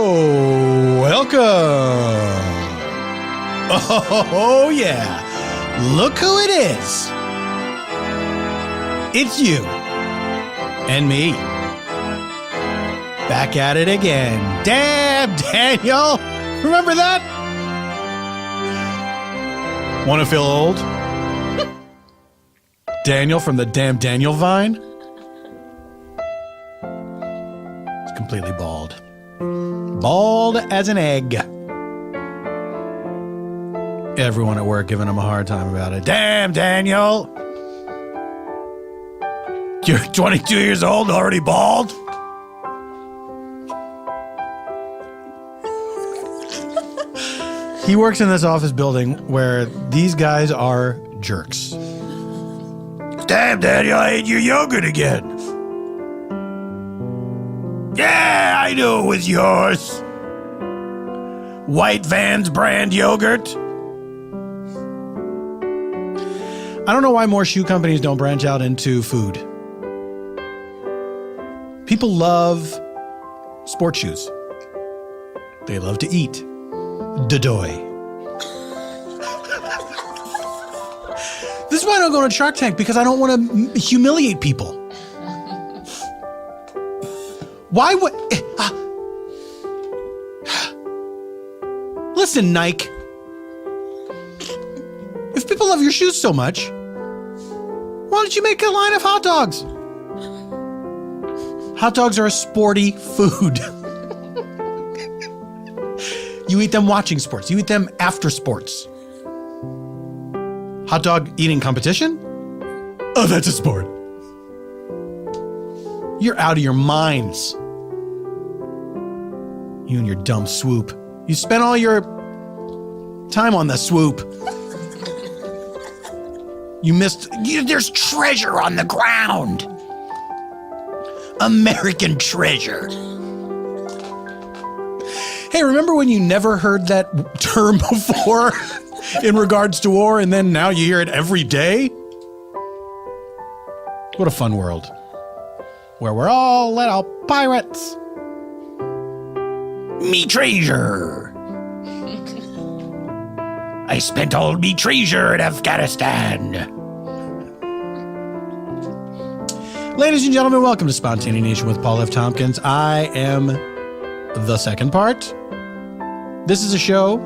Welcome. Oh, yeah. Look who it is. It's you and me. Back at it again. Damn, Daniel. Remember that? Want to feel old? Daniel from the Damn Daniel Vine? It's completely bald. Bald as an egg. Everyone at work giving him a hard time about it. Damn, Daniel! You're 22 years old, already bald? He works in this office building where these guys are jerks. Damn, Daniel, I ate your yogurt again. Yeah, I knew it was yours. White Vans brand yogurt. I don't know why more shoe companies don't branch out into food. People love sports shoes. They love to eat. Dadoy. This is why I don't go to Shark Tank, because I don't want to humiliate people. Why would... Listen, Nike. If people love your shoes so much, why don't you make a line of hot dogs? Hot dogs are a sporty food. You eat them watching sports. You eat them after sports. Hot dog eating competition? Oh, that's a sport. You're out of your minds. You and your dumb swoop. You spent all your time on the swoop. You missed... there's treasure on the ground. American treasure. Hey, remember when you never heard that term before in regards to war, and then now you hear it every day? What a fun world. Where we're all little pirates. Me treasure. I spent all me treasure in Afghanistan. Ladies and gentlemen, welcome to Spontaneanation with Paul F. Tompkins. I am the second part. This is a show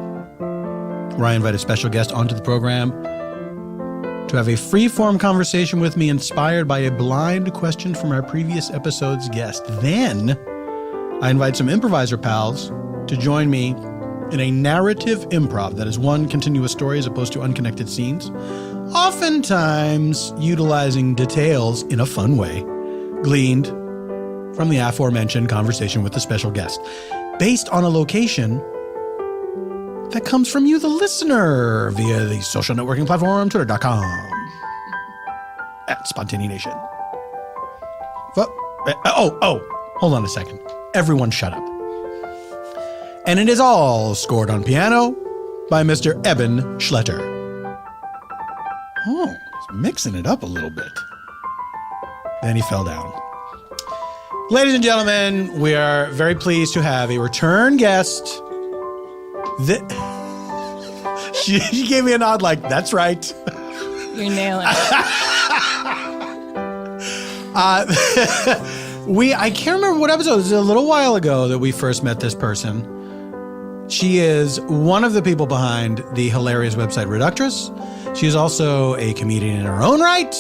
where I invite a special guest onto the program to have a free-form conversation with me inspired by a blind question from our previous episode's guest. Then I invite some improviser pals to join me in a narrative improv that is one continuous story as opposed to unconnected scenes, oftentimes utilizing details in a fun way, gleaned from the aforementioned conversation with the special guest, based on a location that comes from you, the listener, via the social networking platform, twitter.com, @SpontaneAnation. Hold on a second. Everyone shut up. And it is all scored on piano by Mr. Eban Schletter. Oh, he's mixing it up a little bit. Then he fell down. Ladies and gentlemen, we are very pleased to have a return guest. She gave me a nod like, that's right. You're nailing it. I can't remember what episode. It was a little while ago that we first met this person. She is one of the people behind the hilarious website Reductress. She is also a comedian in her own right.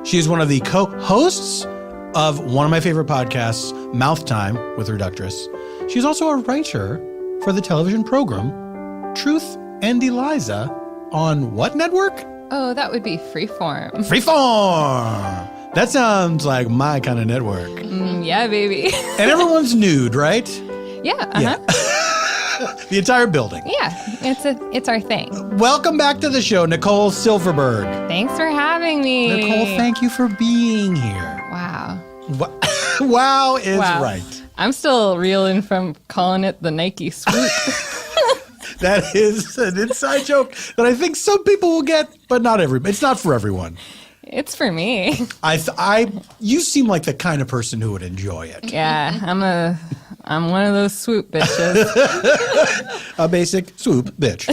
She is one of the co-hosts of one of my favorite podcasts, Mouth Time with Reductress. She's also a writer for the television program Truth and Eliza on what network? Oh, that would be Freeform. Freeform! That sounds like my kind of network. Yeah, baby. And everyone's nude, right? Yeah, uh-huh. Yeah. The entire building. Yeah, it's our thing. Welcome back to the show, Nicole Silverberg. Thanks for having me. Nicole, thank you for being here. Wow. Wow is right. I'm still reeling from calling it the Nike swoop. That is an inside joke that I think some people will get, but not everybody. It's not for everyone. It's for me. You seem like the kind of person who would enjoy it. Yeah, I'm one of those swoop bitches. A basic swoop bitch.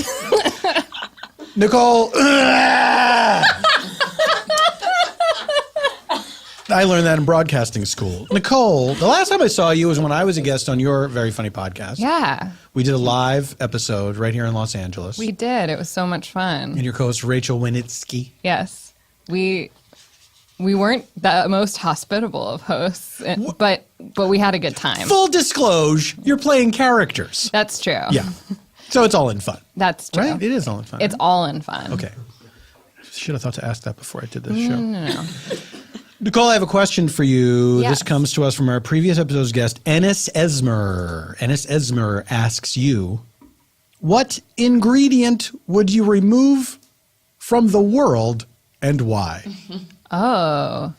Nicole. I learned that in broadcasting school. Nicole, the last time I saw you was when I was a guest on your very funny podcast. Yeah. We did a live episode right here in Los Angeles. We did. It was so much fun. And your co-host, Rachel Winitsky. Yes. We weren't the most hospitable of hosts, but we had a good time. Full disclosure, you're playing characters. That's true. Yeah. So it's all in fun. That's true. Right? It is all in fun. It's right? all in fun. Okay. Should have thought to ask that before I did this show. No. Nicole, I have a question for you. Yes. This comes to us from our previous episode's guest, Ennis Esmer. Ennis Esmer asks you, what ingredient would you remove from the world and why? Oh.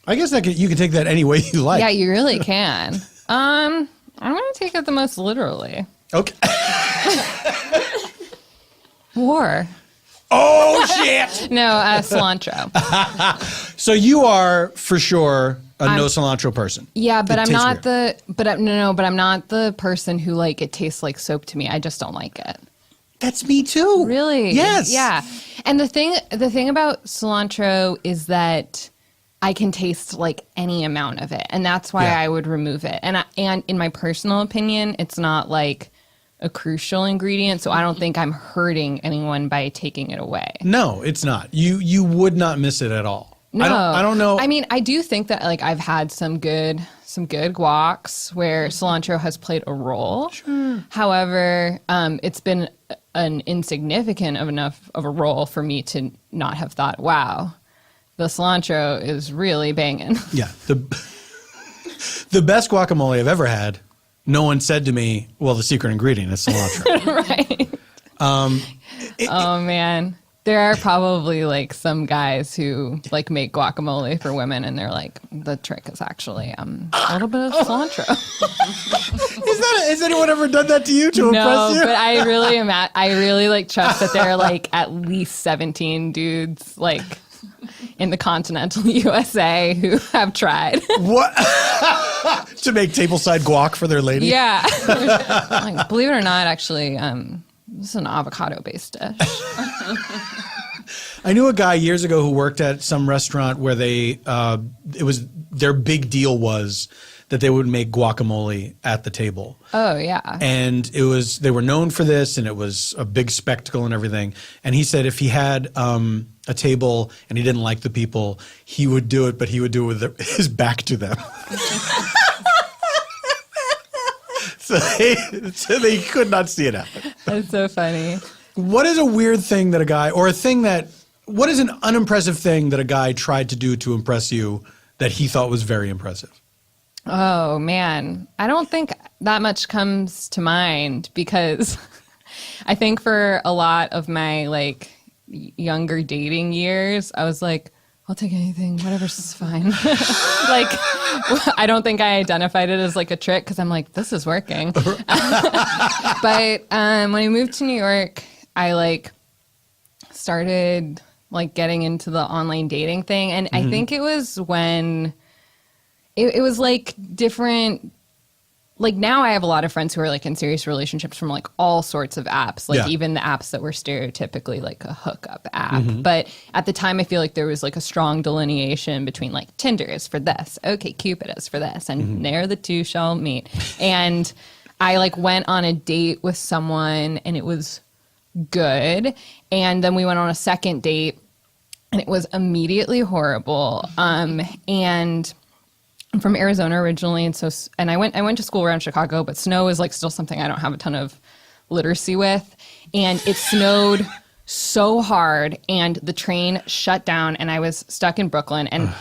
I guess you can take that any way you like. Yeah, you really can. I'm going to take it the most literally. Okay. War. Oh, shit. No, cilantro. So you are, for sure, no cilantro person. Yeah, but I'm not weird. but I'm not the person who like it tastes like soap to me. I just don't like it. That's me too. Really? Yes. Yeah. And the thing about cilantro is that I can taste like any amount of it, and that's why I would remove it. And in my personal opinion, it's not like a crucial ingredient, so I don't think I'm hurting anyone by taking it away. No, it's not. You would not miss it at all. No. I don't know. I mean, I do think that like I've had some good guacs where cilantro has played a role. Sure. However, it's been an insignificant enough of a role for me to not have thought, wow, the cilantro is really banging. Yeah. The best guacamole I've ever had, no one said to me, well, the secret ingredient is cilantro. Right. Oh, man. There are probably like some guys who like make guacamole for women and they're like, the trick is actually a little bit of cilantro. Has anyone ever done that to you to impress you? No, but I really like trust that there are like at least 17 dudes like in the continental USA who have tried. What? To make tableside guac for their lady? Yeah. Like, believe it or not, actually, this is an avocado-based dish. I knew a guy years ago who worked at some restaurant where their big deal was that they would make guacamole at the table. Oh, yeah. And they were known for this, and it was a big spectacle and everything. And he said if he had a table and he didn't like the people, he would do it, but he would do it with his back to them. So they could not see it happen. That's so funny. What is a weird thing that what is an unimpressive thing that a guy tried to do to impress you that he thought was very impressive? Oh, man. I don't think that much comes to mind because I think for a lot of my like younger dating years, I was like, I'll take anything, whatever's fine. Like, I don't think I identified it as like a trick because I'm like, this is working. But when I moved to New York, I like started like getting into the online dating thing. And I think it was when it was like different. Like now I have a lot of friends who are like in serious relationships from like all sorts of apps, like even the apps that were stereotypically like a hookup app. But at the time I feel like there was like a strong delineation between like Tinder is for this, OkCupid is for this, and there the two shall meet. And I like went on a date with someone and it was good. And then we went on a second date and it was immediately horrible. And I'm from Arizona originally, and I went to school around Chicago, but snow is like still something I don't have a ton of literacy with. And it snowed so hard, and the train shut down, and I was stuck in Brooklyn. And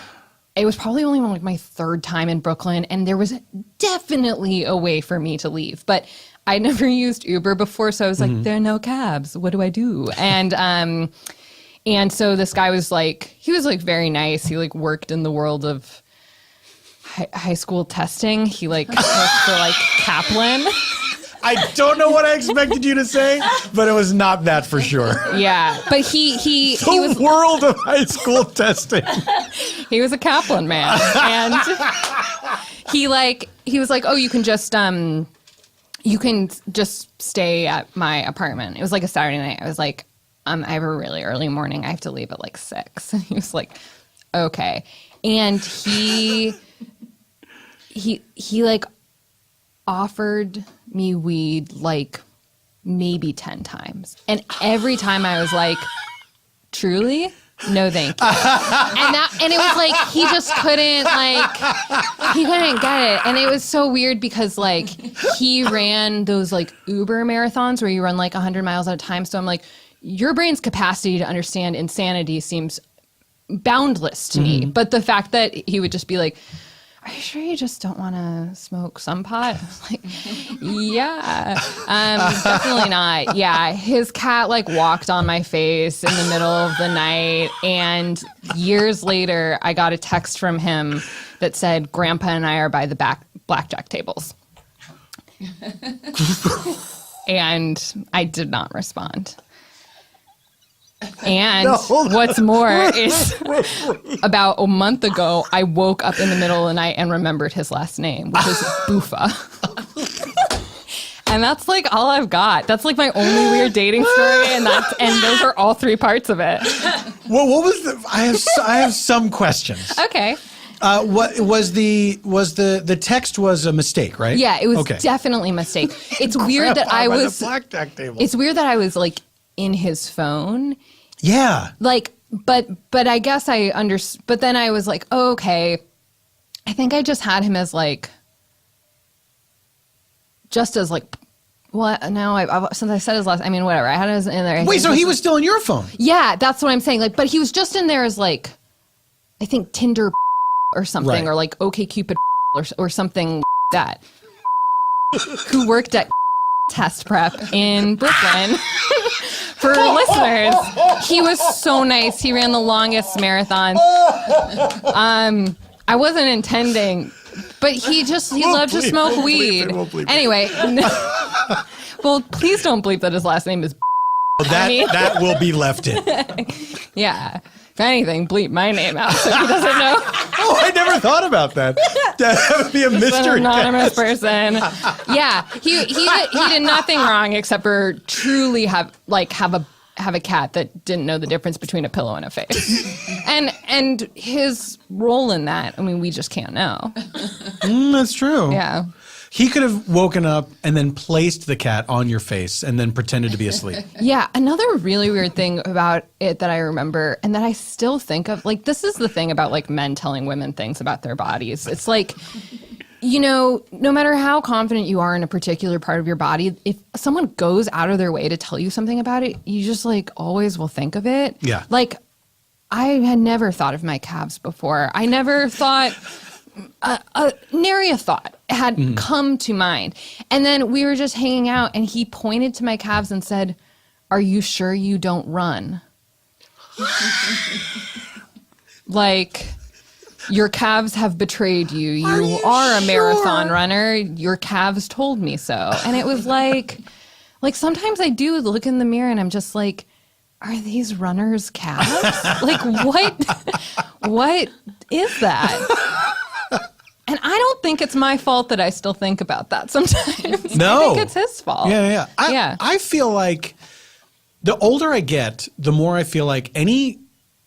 it was probably only like my third time in Brooklyn, and there was definitely a way for me to leave, but I never used Uber before, so I was like, there are no cabs. What do I do? And so this guy was like, he was like very nice. He like worked in the world of high school testing. He like worked for like Kaplan. I don't know what I expected you to say, but it was not that for sure. Yeah, but he was the world of high school testing. He was a Kaplan man, and he was like, oh, you can just stay at my apartment. It was like a Saturday night. I was like, I have a really early morning. I have to leave at like 6. And he was like, okay. And he like offered me weed like maybe 10 times. And every time I was like, truly? No, thank you. And it was like, he just couldn't get it. And it was so weird because like he ran those like Uber marathons where you run like 100 miles at a time. So I'm like, your brain's capacity to understand insanity seems boundless to me. But the fact that he would just be like, are you sure you just don't want to smoke some pot? I was like, yeah, definitely not. Yeah, his cat like walked on my face in the middle of the night. And years later, I got a text from him that said, Grandpa and I are by the blackjack tables. And I did not respond. And what's more is about a month ago, I woke up in the middle of the night and remembered his last name, which is Boofa. And that's like all I've got. That's like my only weird dating story, and those are all 3 parts of it. Well, what was the? I have some questions. Okay. What was the text was a mistake, right? Yeah, it was definitely a mistake. It's weird that I was blackjack table. It's weird that I was like in his phone. Yeah. Like, but I guess I understood. But then I was like, oh, okay. I think I just had him as like, just as like, well, no, since I said his last, I mean, whatever. I had him in there. Wait, so he was still in your phone? Yeah, that's what I'm saying. Like, but he was just in there as like, I think Tinder or something, right. Or like OkCupid or something like that. Who worked at test prep in Brooklyn. For listeners, he was so nice. He ran the longest marathon. I wasn't intending, but he loved to smoke weed. Anyway, well, please don't bleep that his last name is. That will be left in. Yeah. If anything, bleep my name out so he doesn't know. Oh, I never thought about that. That would be a mystery. An anonymous person. Yeah, he did nothing wrong except for truly have a cat that didn't know the difference between a pillow and a face. And his role in that, I mean, we just can't know. That's true. Yeah. He could have woken up and then placed the cat on your face and then pretended to be asleep. Yeah. Another really weird thing about it that I remember and that I still think of, like, this is the thing about like men telling women things about their bodies. It's like, you know, no matter how confident you are in a particular part of your body, if someone goes out of their way to tell you something about it, you just like always will think of it. Yeah. Like, I had never thought of my calves before. I never thought... nary a thought had come to mind. And then we were just hanging out and he pointed to my calves and said, "Are you sure you don't run?" Like, your calves have betrayed you. You are a marathon runner. Your calves told me so. And it was like sometimes I do look in the mirror and I'm just like, are these runners' calves? Like, what is that? And I don't think it's my fault that I still think about that sometimes. No. I think it's his fault. Yeah. Yeah. I feel like the older I get, the more I feel like any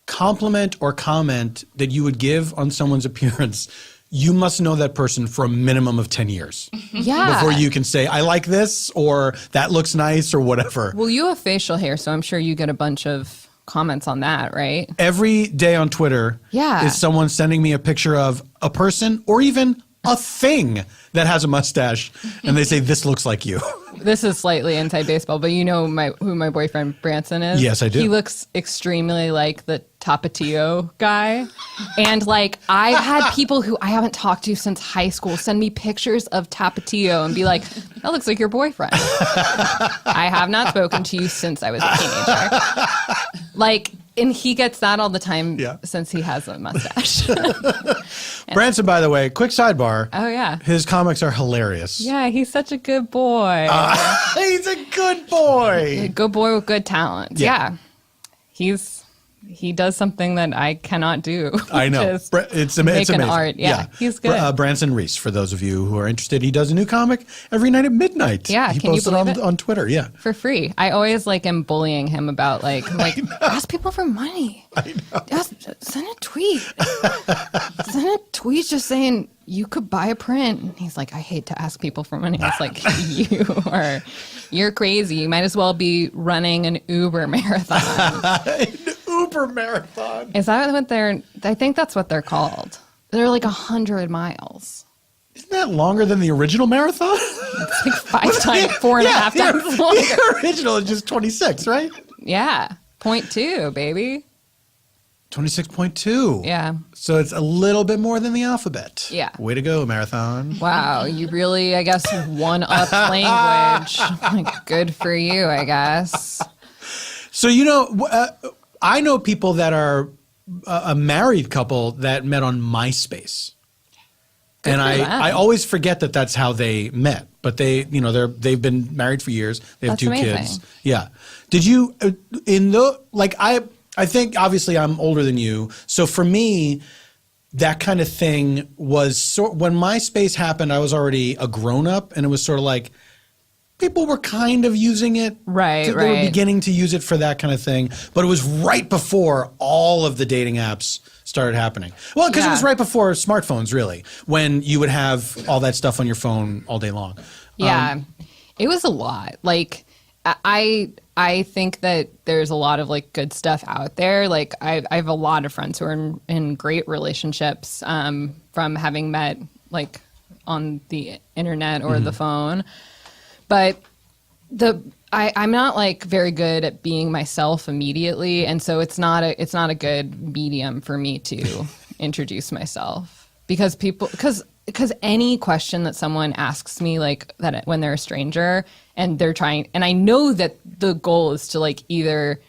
compliment or comment that you would give on someone's appearance, you must know that person for a minimum of 10 years. Yeah. Before you can say, I like this, or that looks nice, or whatever. Well, you have facial hair, so I'm sure you get a bunch of comments on that, right? Every day on Twitter is someone sending me a picture of a person or even a thing that has a mustache, and they say, this looks like you. This is slightly anti-baseball, but you know who my boyfriend Branson is? Yes, I do. He looks extremely like the Tapatio guy. And like, I've had people who I haven't talked to since high school send me pictures of Tapatio and be like, that looks like your boyfriend. I have not spoken to you since I was a teenager. Like, and he gets that all the time since he has a mustache. Branson, by the way, quick sidebar. Oh, yeah. His comics are hilarious. Yeah, he's such a good boy. He's a good boy. A good boy with good talent. Yeah. He's he does something that I cannot do. I know. It's It's amazing. amazing. Art. Yeah, he's good. Branson Reese, for those of you who are interested, he does a new comic every night at midnight. Yeah, he can you posts believe it it? on Twitter. Yeah. For free. I always like am bullying him about like ask people for money. I know. Send a tweet. Send a tweet just saying you could buy a print. And he's like, I hate to ask people for money. It's like, you're crazy. You might as well be running an Uber marathon. An Uber marathon. Is that what I think that's what they're called. They're like 100 miles. Isn't that longer than the original marathon? It's like 4.5 times longer. The original is just 26, right? Yeah. 0.2, baby. 26.2. Yeah. So it's a little bit more than the alphabet. Yeah. Way to go, marathon. Wow. You really, I guess, one up language. Like, good for you, I guess. So, I know people that are a married couple that met on MySpace. Good And for them. I always forget that that's how they met. But they've been married for years. They have That's two amazing. kids. Yeah. Did you I think obviously I'm older than you. So for me, that kind of thing was when MySpace happened, I was already a grown up, and it was sort of like people were kind of using it. Right. They were beginning to use it for that kind of thing. But it was right before all of the dating apps started happening. Well, because it was right before smartphones, really, when you would have all that stuff on your phone all day long. Yeah. It was a lot. Like, I think that there's a lot of like good stuff out there. Like I have a lot of friends who are in great relationships from having met like on the internet or the phone. But I'm not like very good at being myself immediately, and so it's not a good medium for me to introduce myself because any question that someone asks me like that when they're a stranger and they're trying, and I know that the goal is to like either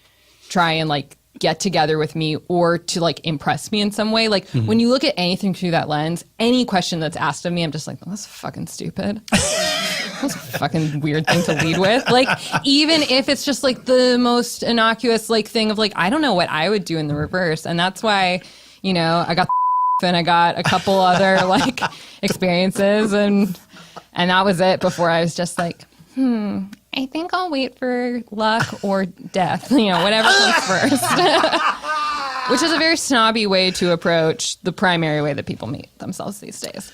try and like get together with me or to like impress me in some way. Like when you look at anything through that lens, any question that's asked of me, I'm just like, well, that's fucking stupid. That's a fucking weird thing to lead with. Like, even if it's just like the most innocuous like thing of like, I don't know what I would do in the reverse. And that's why, I got and I got a couple other like experiences and that was it before I was just like, I think I'll wait for luck or death, whatever comes first. Which is a very snobby way to approach the primary way that people meet themselves these days.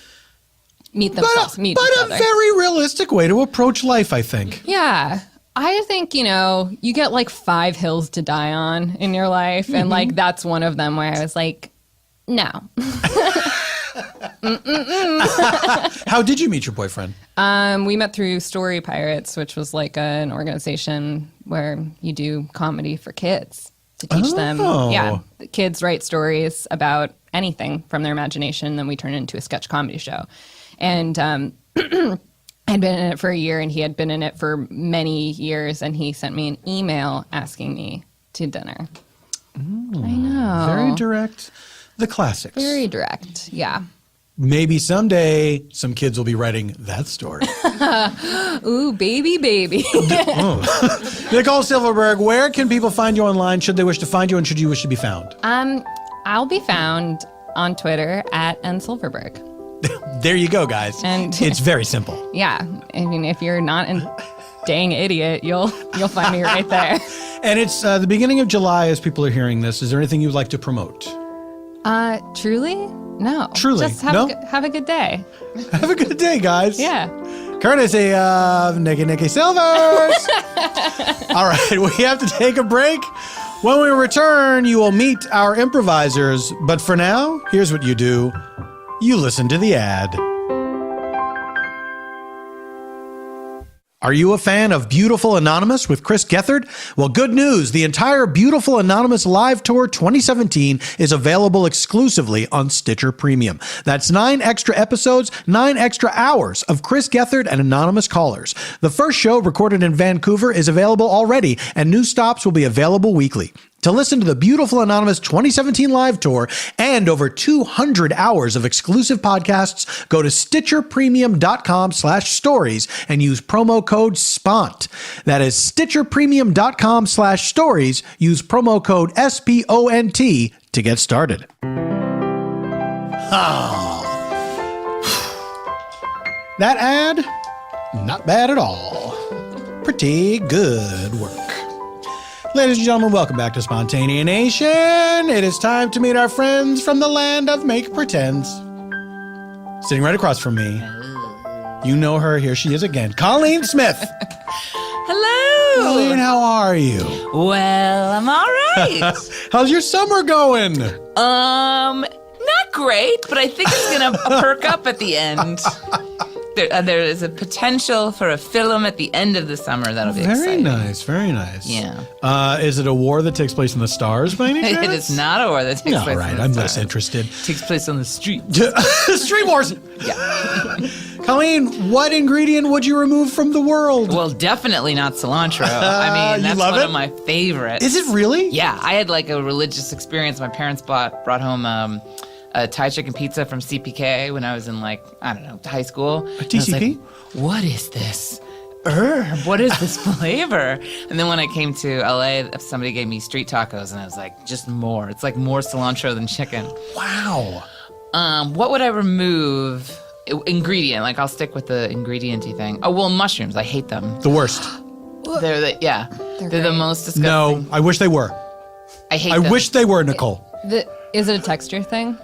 Meet each other. Very realistic way to approach life, I think. Yeah. I think, you get like 5 hills to die on in your life. And like, that's one of them where I was like, no. How did you meet your boyfriend? We met through Story Pirates, which was like an organization where you do comedy for kids to teach them. Yeah. The kids write stories about anything from their imagination. Then we turn it into a sketch comedy show. And I'd been in it for a year and he had been in it for many years. And he sent me an email asking me to dinner. I know. Very direct. The classics. Very direct. Yeah. Maybe someday some kids will be writing that story. Ooh, baby. Nicole Silverberg, where can people find you online should they wish to find you and should you wish to be found? I'll be found on Twitter at @nsilverberg. There you go, guys. And it's very simple. Yeah. I mean, if you're not a dang idiot, you'll find me right there. And it's the beginning of July as people are hearing this. Is there anything you'd like to promote? Truly? No. Truly? Just have a good day. Have a good day, guys. Yeah. Courtesy of Nikki Silvers. All right, we have to take a break. When we return, you will meet our improvisers. But for now, here's what you do. You listen to the ad. Are you a fan of Beautiful Anonymous with Chris Gethard? Well, good news. The entire Beautiful Anonymous Live Tour 2017 is available exclusively on Stitcher Premium. That's 9 extra episodes, 9 extra hours of Chris Gethard and anonymous callers. The first show, recorded in Vancouver, is available already, and new stops will be available weekly. To listen to the Beautiful Anonymous 2017 live tour and over 200 hours of exclusive podcasts, go to StitcherPremium.com/stories and use promo code SPONT. That is StitcherPremium.com/stories. Use promo code SPONT to get started. That ad, not bad at all. Pretty good work. Ladies and gentlemen, welcome back to Spontaneanation. It is time to meet our friends from the land of make pretends. Sitting right across from me, you know her. Here she is again, Colleen Smith. Hello. Colleen, how are you? Well, I'm all right. How's your summer going? Not great, but I think it's gonna perk up at the end. There is a potential for a film at the end of the summer that'll be Very exciting. nice, very nice. Yeah. Is it a war that takes place in the stars by any chance? It is not a war that takes All place. right, on the I'm stars. less interested. It takes place on the street. Street wars. Yeah. Colleen, what ingredient would you remove from the world? Well, definitely not cilantro. I mean, You that's love one it? of my favorites. Is it really? Yeah, I had like a religious experience. My parents brought home a Thai chicken pizza from CPK when I was in high school. A TCP? What is this herb? What is this flavor? And then when I came to LA, somebody gave me street tacos, and I was like, just more. It's like more cilantro than chicken. Wow. What would I remove? Ingredient. Like I'll stick with the ingredient-y thing. Oh well, mushrooms. I hate them. The worst. They're the great. most disgusting. No, I wish they were. I hate I them. wish they were, Nicole. Is it a texture thing?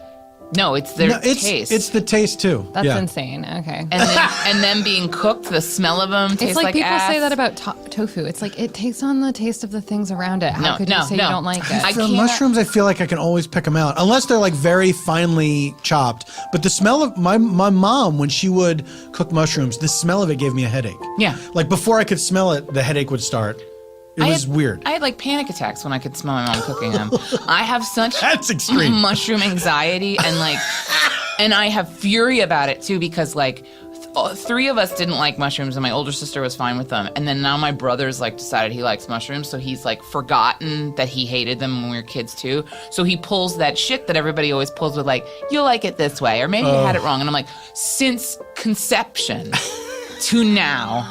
No, it's their No, taste. It's the taste too. That's yeah. insane. Okay. and then being cooked, the smell of them tastes It's like people ass. say that about tofu. It's like it takes on the taste of the things around it. How No, could you no, say no. you don't like it? I For can't- mushrooms, I feel like I can always pick them out, unless they're like very finely chopped. But the smell of my mom, when she would cook mushrooms, the smell of it gave me a headache. Yeah. Like before I could smell it, the headache would start. It was weird. I had like panic attacks when I could smell my mom cooking them. I have such That's extreme. mushroom anxiety and I have fury about it too because three of us didn't like mushrooms and my older sister was fine with them. And then now my brother's decided he likes mushrooms, so he's forgotten that he hated them when we were kids too. So he pulls that shit that everybody always pulls with you'll like it this way or maybe you had it wrong. And I'm like, since conception to now,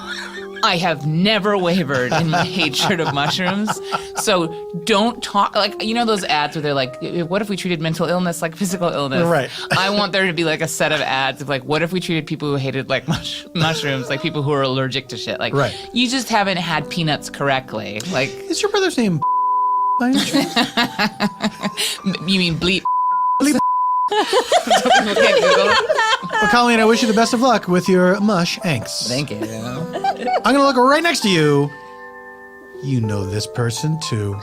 I have never wavered in my hatred of mushrooms. So don't talk those ads where they're like, what if we treated mental illness like physical illness? Right. I want there to be a set of ads of what if we treated people who hated mushrooms like people who are allergic to shit? Right. You just haven't had peanuts correctly. Is your brother's name by any chance? You mean bleep? Bleep. So people can't Google it. Well, Colleen, I wish you the best of luck with your mush angst. Thank you. I'm going to look right next to you. You know this person too.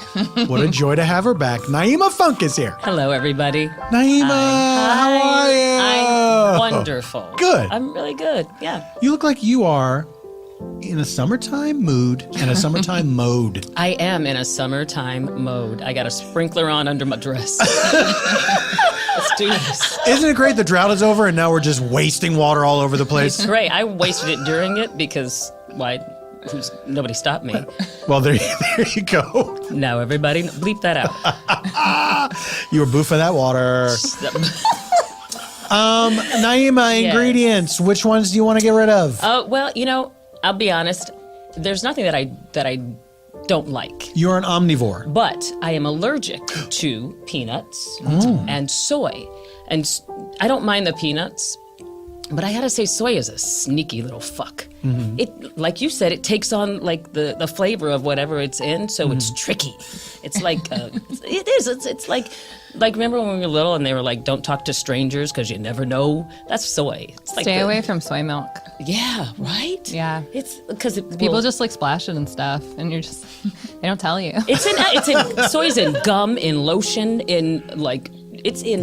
What a joy to have her back. Nyima Funk is here. Hello, everybody. Nyima, how are you? I'm wonderful. Good. I'm really good. Yeah. You look like you are in a summertime mood and a summertime mode. I am in a summertime mode. I got a sprinkler on under my dress. Let's do this. Isn't it great the drought is over and now we're just wasting water all over the place? Great. I wasted it during it because nobody stopped me. Well, there you go. Now everybody bleep that out. You were boofing that water. Nyima, Yes. ingredients. Which ones do you want to get rid of? Well, I'll be honest. There's nothing that I don't like. You're an omnivore. But I am allergic to peanuts and soy. And I don't mind the peanuts, but I gotta say soy is a sneaky little fuck. It, like you said, it takes on the flavor of whatever it's in, so it's tricky. It's it is. It's like remember when we were little and they were like, don't talk to strangers because you never know? That's soy. It's Stay away from soy milk. Yeah, right? Yeah. It's because People just splash it and stuff, and you're just, they don't tell you. It's in soy's in gum, in lotion, in it's in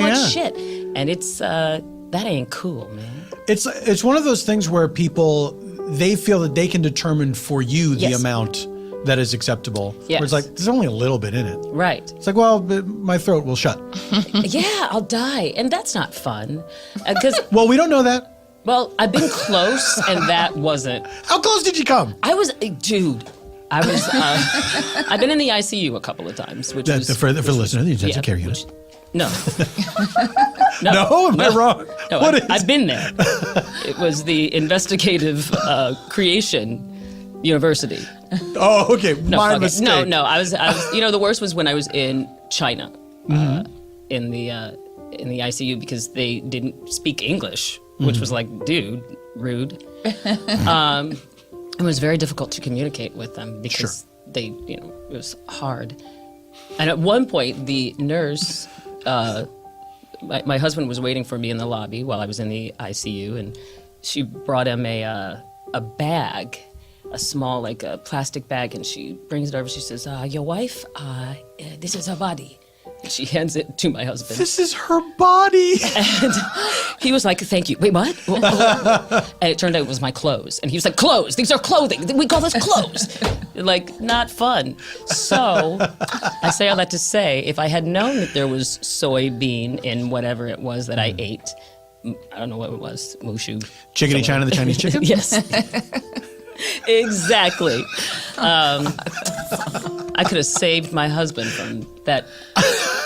much shit. And it's that ain't cool, man. It's one of those things where people, they feel that they can determine for you the Yes. amount that is acceptable. Yes. Where it's like, there's only a little bit in it. Right. It's like, well, my throat will shut. Yeah, I'll die. And that's not fun. Because, Well, we don't know that. well, I've been close and that wasn't. How close did you come? Dude, I was. I've been in the ICU a couple of times, which was For the listener, the intensive care unit. No. No, am I wrong? No, What is? I've been there. It was the investigative creation university. Oh, okay. My Fuck it. mistake. No. I was. You know, the worst was when I was in China, in the ICU because they didn't speak English, which was like, dude, rude. It was very difficult to communicate with them because they, you know, it was hard. And at one point, the nurse, my husband was waiting for me in the lobby while I was in the ICU, and she brought him a bag, a small like a plastic bag, and she brings it over. She says, "Your wife, this is her body." And she hands it to my husband. This is her body. And he was like, "Thank you." Wait, what? And it turned out it was my clothes. And he was like, "Clothes. These are clothing. We call this clothes." Like, not fun. So I say all that to say, if I had known that there was soybean in whatever it was that I ate, I don't know what it was, mushu. Chickeny China, the Chinese chicken? Yes. Exactly. I could have saved my husband from that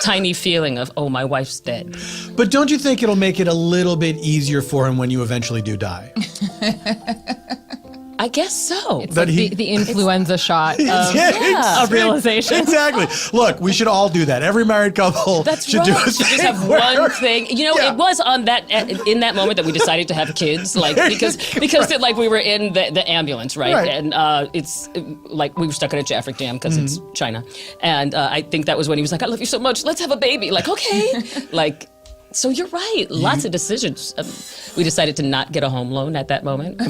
tiny feeling of, oh, my wife's dead. But don't you think it'll make it a little bit easier for him when you eventually do die? I guess so. It's like the influenza shot of realization. Exactly. Look, we should all do that. Every married couple should do a Should just thing have where- one thing. You know, it was on that in that moment that we decided to have kids, like because like we were in the ambulance, right? And it's like we were stuck at a Jaffric Dam because it's China, and I think that was when he was like, "I love you so much. Let's have a baby." Like, okay, like. So you're right. Lots of decisions. We decided to not get a home loan at that moment.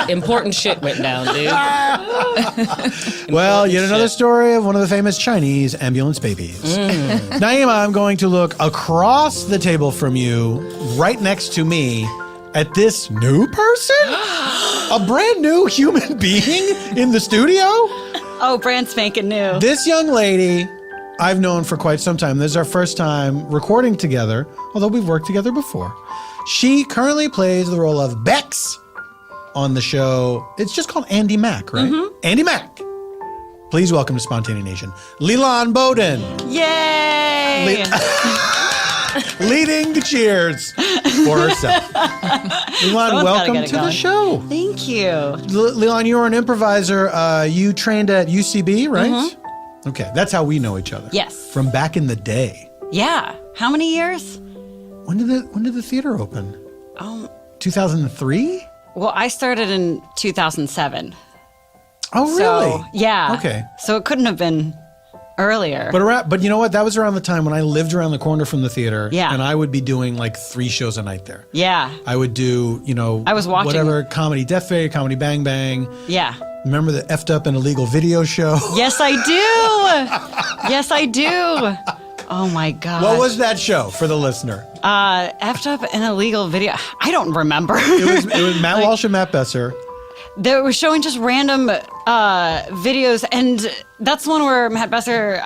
Important shit went down, dude. Well, yet another story of one of the famous Chinese ambulance babies. Nyima, I'm going to look across the table from you, right next to me, at this new person? A brand new human being in the studio? Oh, brand spanking new. This young lady I've known for quite some time. This is our first time recording together, although we've worked together before. She currently plays the role of Bex on the show. It's just called Andy Mack, right? Andy Mack. Please welcome to Spontaneous Nation, Lilan Bowden. Yay! Leading the cheers for herself. Lilan, welcome to the show. Thank you. Lilan, you're an improviser. You trained at UCB, right? Okay, that's how we know each other. Yes. From back in the day. Yeah. How many years? When did the theater open? 2003? Well, I started in 2007. Oh, really? So, yeah. Okay. So it couldn't have been earlier. But you know what? That was around the time when I lived around the corner from the theater. Yeah. And I would be doing like 3 shows a night there. Yeah. I would do, I was watching. whatever, Comedy Death Fair, Comedy Bang Bang. Yeah. Remember the effed up and illegal video show? Yes, I do. Yes, I do. Oh my God. What was that show for the listener? Effed up and illegal video. I don't remember. It was Matt Walsh and Matt Besser. They were showing just random videos, and that's the one where Matt Besser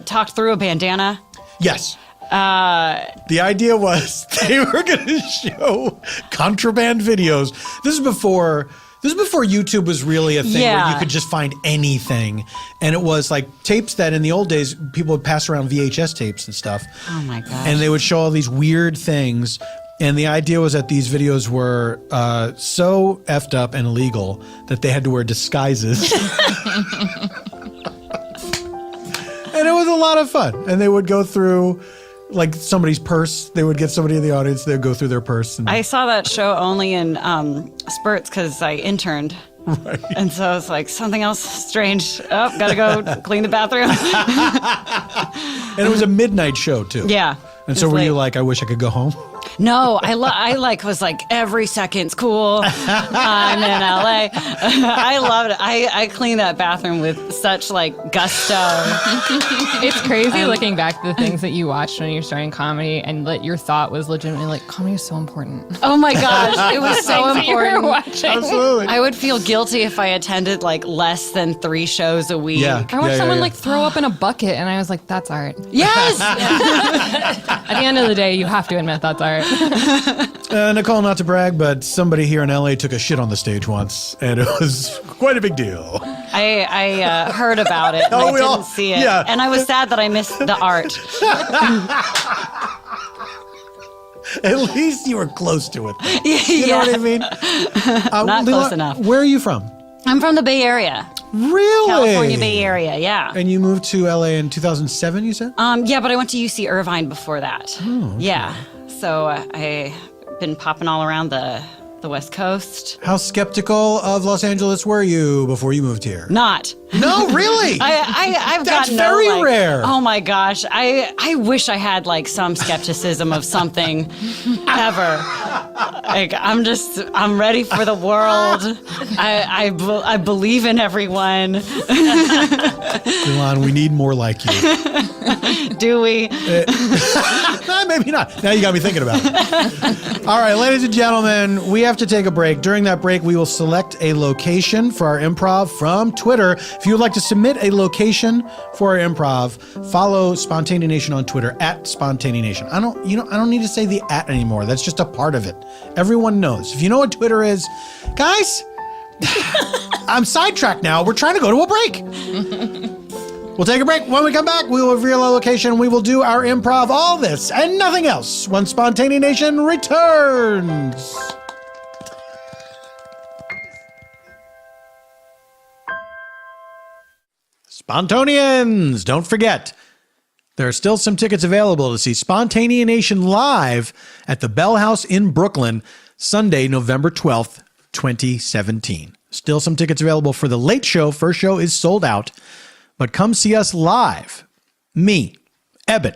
talked through a bandana. Yes. The idea was they were going to show contraband videos. This is before YouTube was really a thing where you could just find anything. And it was like tapes that in the old days, people would pass around VHS tapes and stuff. Oh my gosh. And they would show all these weird things. And the idea was that these videos were so effed up and illegal that they had to wear disguises. And it was a lot of fun. And they would go through like somebody's purse. They would get somebody in the audience. They'd go through their purse. And I saw that show only in spurts because I interned. Right. And so it's like something else strange. Oh, gotta go clean the bathroom. And it was a midnight show too. Yeah. And so were you like, I wish I could go home? No, I was like, every second's cool. I'm in LA. I loved it. I cleaned that bathroom with such like gusto. It's crazy looking back to the things that you watched when you were starting comedy and that your thought was legitimately like, comedy is so important. Oh my gosh, it was so Things that you were important. watching. Absolutely. I would feel guilty if I attended like less than 3 shows a week. Yeah. I watched someone like throw up in a bucket and I was like, that's art. Yes. At the end of the day, you have to admit that's art. art. Nicole, not to brag, but somebody here in LA took a shit on the stage once, and it was quite a big deal. I heard about it. And Oh, I we didn't all- see it, yeah. and I was sad that I missed the art. At least you were close to it. You know what I mean? Not Leela, close enough. Where are you from? I'm from the Bay Area, Really? California Bay Area. Yeah. And you moved to LA in 2007, you said? Yeah, but I went to UC Irvine before that. Oh, okay. Yeah. So I've been popping all around the West Coast. How skeptical of Los Angeles were you before you moved here? Not. No, really? I've That's got no, very like- rare. Oh my gosh, I wish I had like some skepticism of something ever. Like I'm ready for the world. I believe in everyone. Lilan, we need more like you. Do we? Maybe not. Now you got me thinking about it. All right, ladies and gentlemen, we have to take a break. During that break, we will select a location for our improv from Twitter. If you would like to submit a location for our improv, follow Spontaneanation on Twitter @Spontaneanation. I don't need to say the @ anymore. That's just a part of it. Everyone knows. If you know what Twitter is, guys, I'm sidetracked now. We're trying to go to a break. We'll take a break. When we come back, we will reveal our location. We will do our improv, all this and nothing else when Spontaneanation returns. Spontonians, don't forget, there are still some tickets available to see Spontaneanation live at the Bell House in Brooklyn, Sunday, November 12th, 2017. Still some tickets available for the late show. First show is sold out. But come see us live. Me, Eban,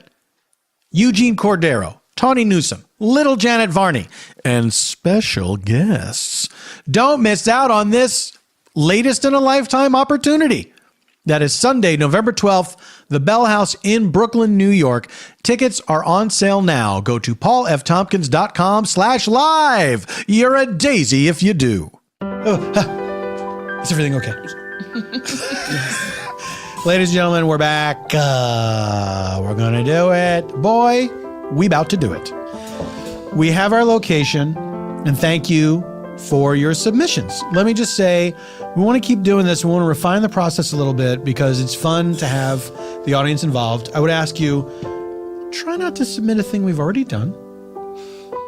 Eugene Cordero, Tawny Newsome, Little Janet Varney, and special guests. Don't miss out on this latest in a lifetime opportunity. That is Sunday, November 12th, the Bell House in Brooklyn, New York. Tickets are on sale now. Go to paulftompkins.com/live. You're a daisy if you do. Is everything okay? Ladies and gentlemen, we're back. We're going to do it. Boy, we about to do it. We have our location, and thank you for your submissions. Let me just say, we want to keep doing this. We want to refine the process a little bit because it's fun to have the audience involved. I would ask you, try not to submit a thing we've already done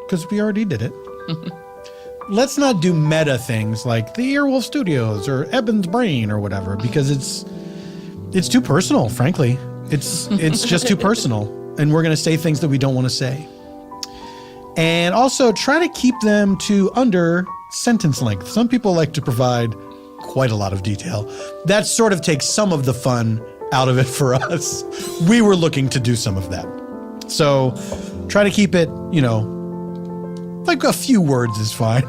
because we already did it. Let's not do meta things like the Earwolf Studios or Eban's Brain or whatever because it's too personal, frankly. It's just too personal. And we're going to say things that we don't want to say. And also try to keep them to under sentence length. Some people like to provide quite a lot of detail. That sort of takes some of the fun out of it for us. We were looking to do some of that. So try to keep it, like a few words is fine.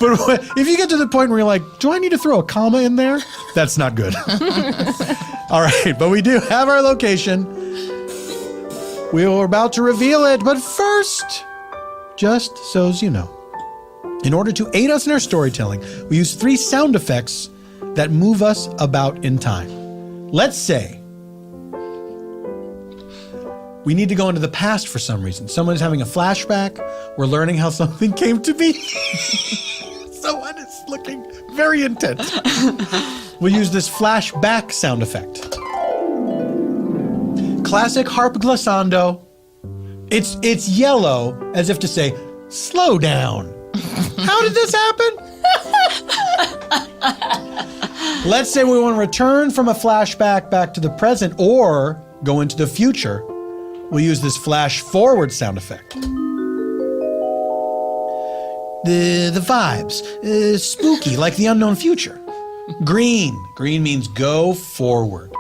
But if you get to the point where you're like, do I need to throw a comma in there? That's not good. All right, but we do have our location. We are about to reveal it, but first, just so as you know, in order to aid us in our storytelling, we use 3 sound effects that move us about in time. Let's say we need to go into the past for some reason. Someone is having a flashback. We're learning how something came to be. Someone is looking very intense. We'll use this flashback sound effect. Classic harp glissando. It's yellow, as if to say, slow down. How did this happen? Let's say we want to return from a flashback back to the present or go into the future. We'll use this flash forward sound effect. The vibes, spooky, like the unknown future. Green means go forward.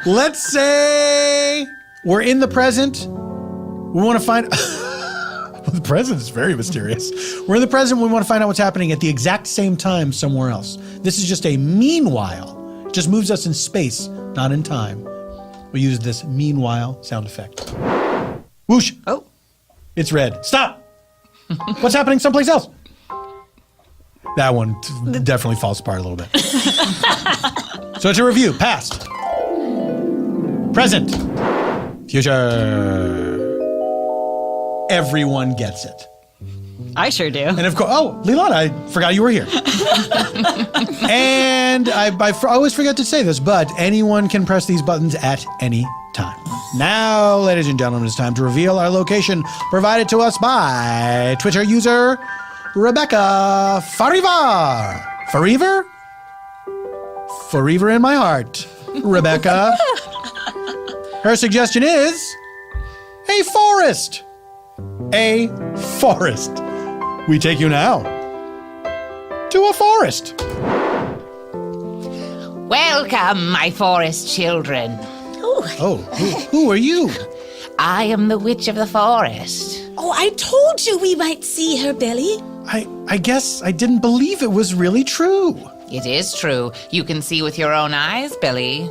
Let's say we're in the present. We want to find... The present is very mysterious. We're in the present. We want to find out what's happening at the exact same time somewhere else. This is just a meanwhile. It just moves us in space, not in time. We use this meanwhile sound effect. Whoosh. Oh. It's red. Stop. What's happening someplace else? That one definitely falls apart a little bit. So to review, past, present, Future. Everyone gets it. I sure do. And of course, Lilan, I forgot you were here. And I always forget to say this, but anyone can press these buttons at any time. Now, ladies and gentlemen, it's time to reveal our location provided to us by Twitter user Rebecca Farivar. Farivar? Farivar in my heart. Rebecca. Her suggestion is a forest. A forest. We take you now to a forest. Welcome, my forest children. Oh, who are you? I am the witch of the forest. Oh, I told you we might see her, Billy. I guess I didn't believe it was really true. It is true. You can see with your own eyes, Billy.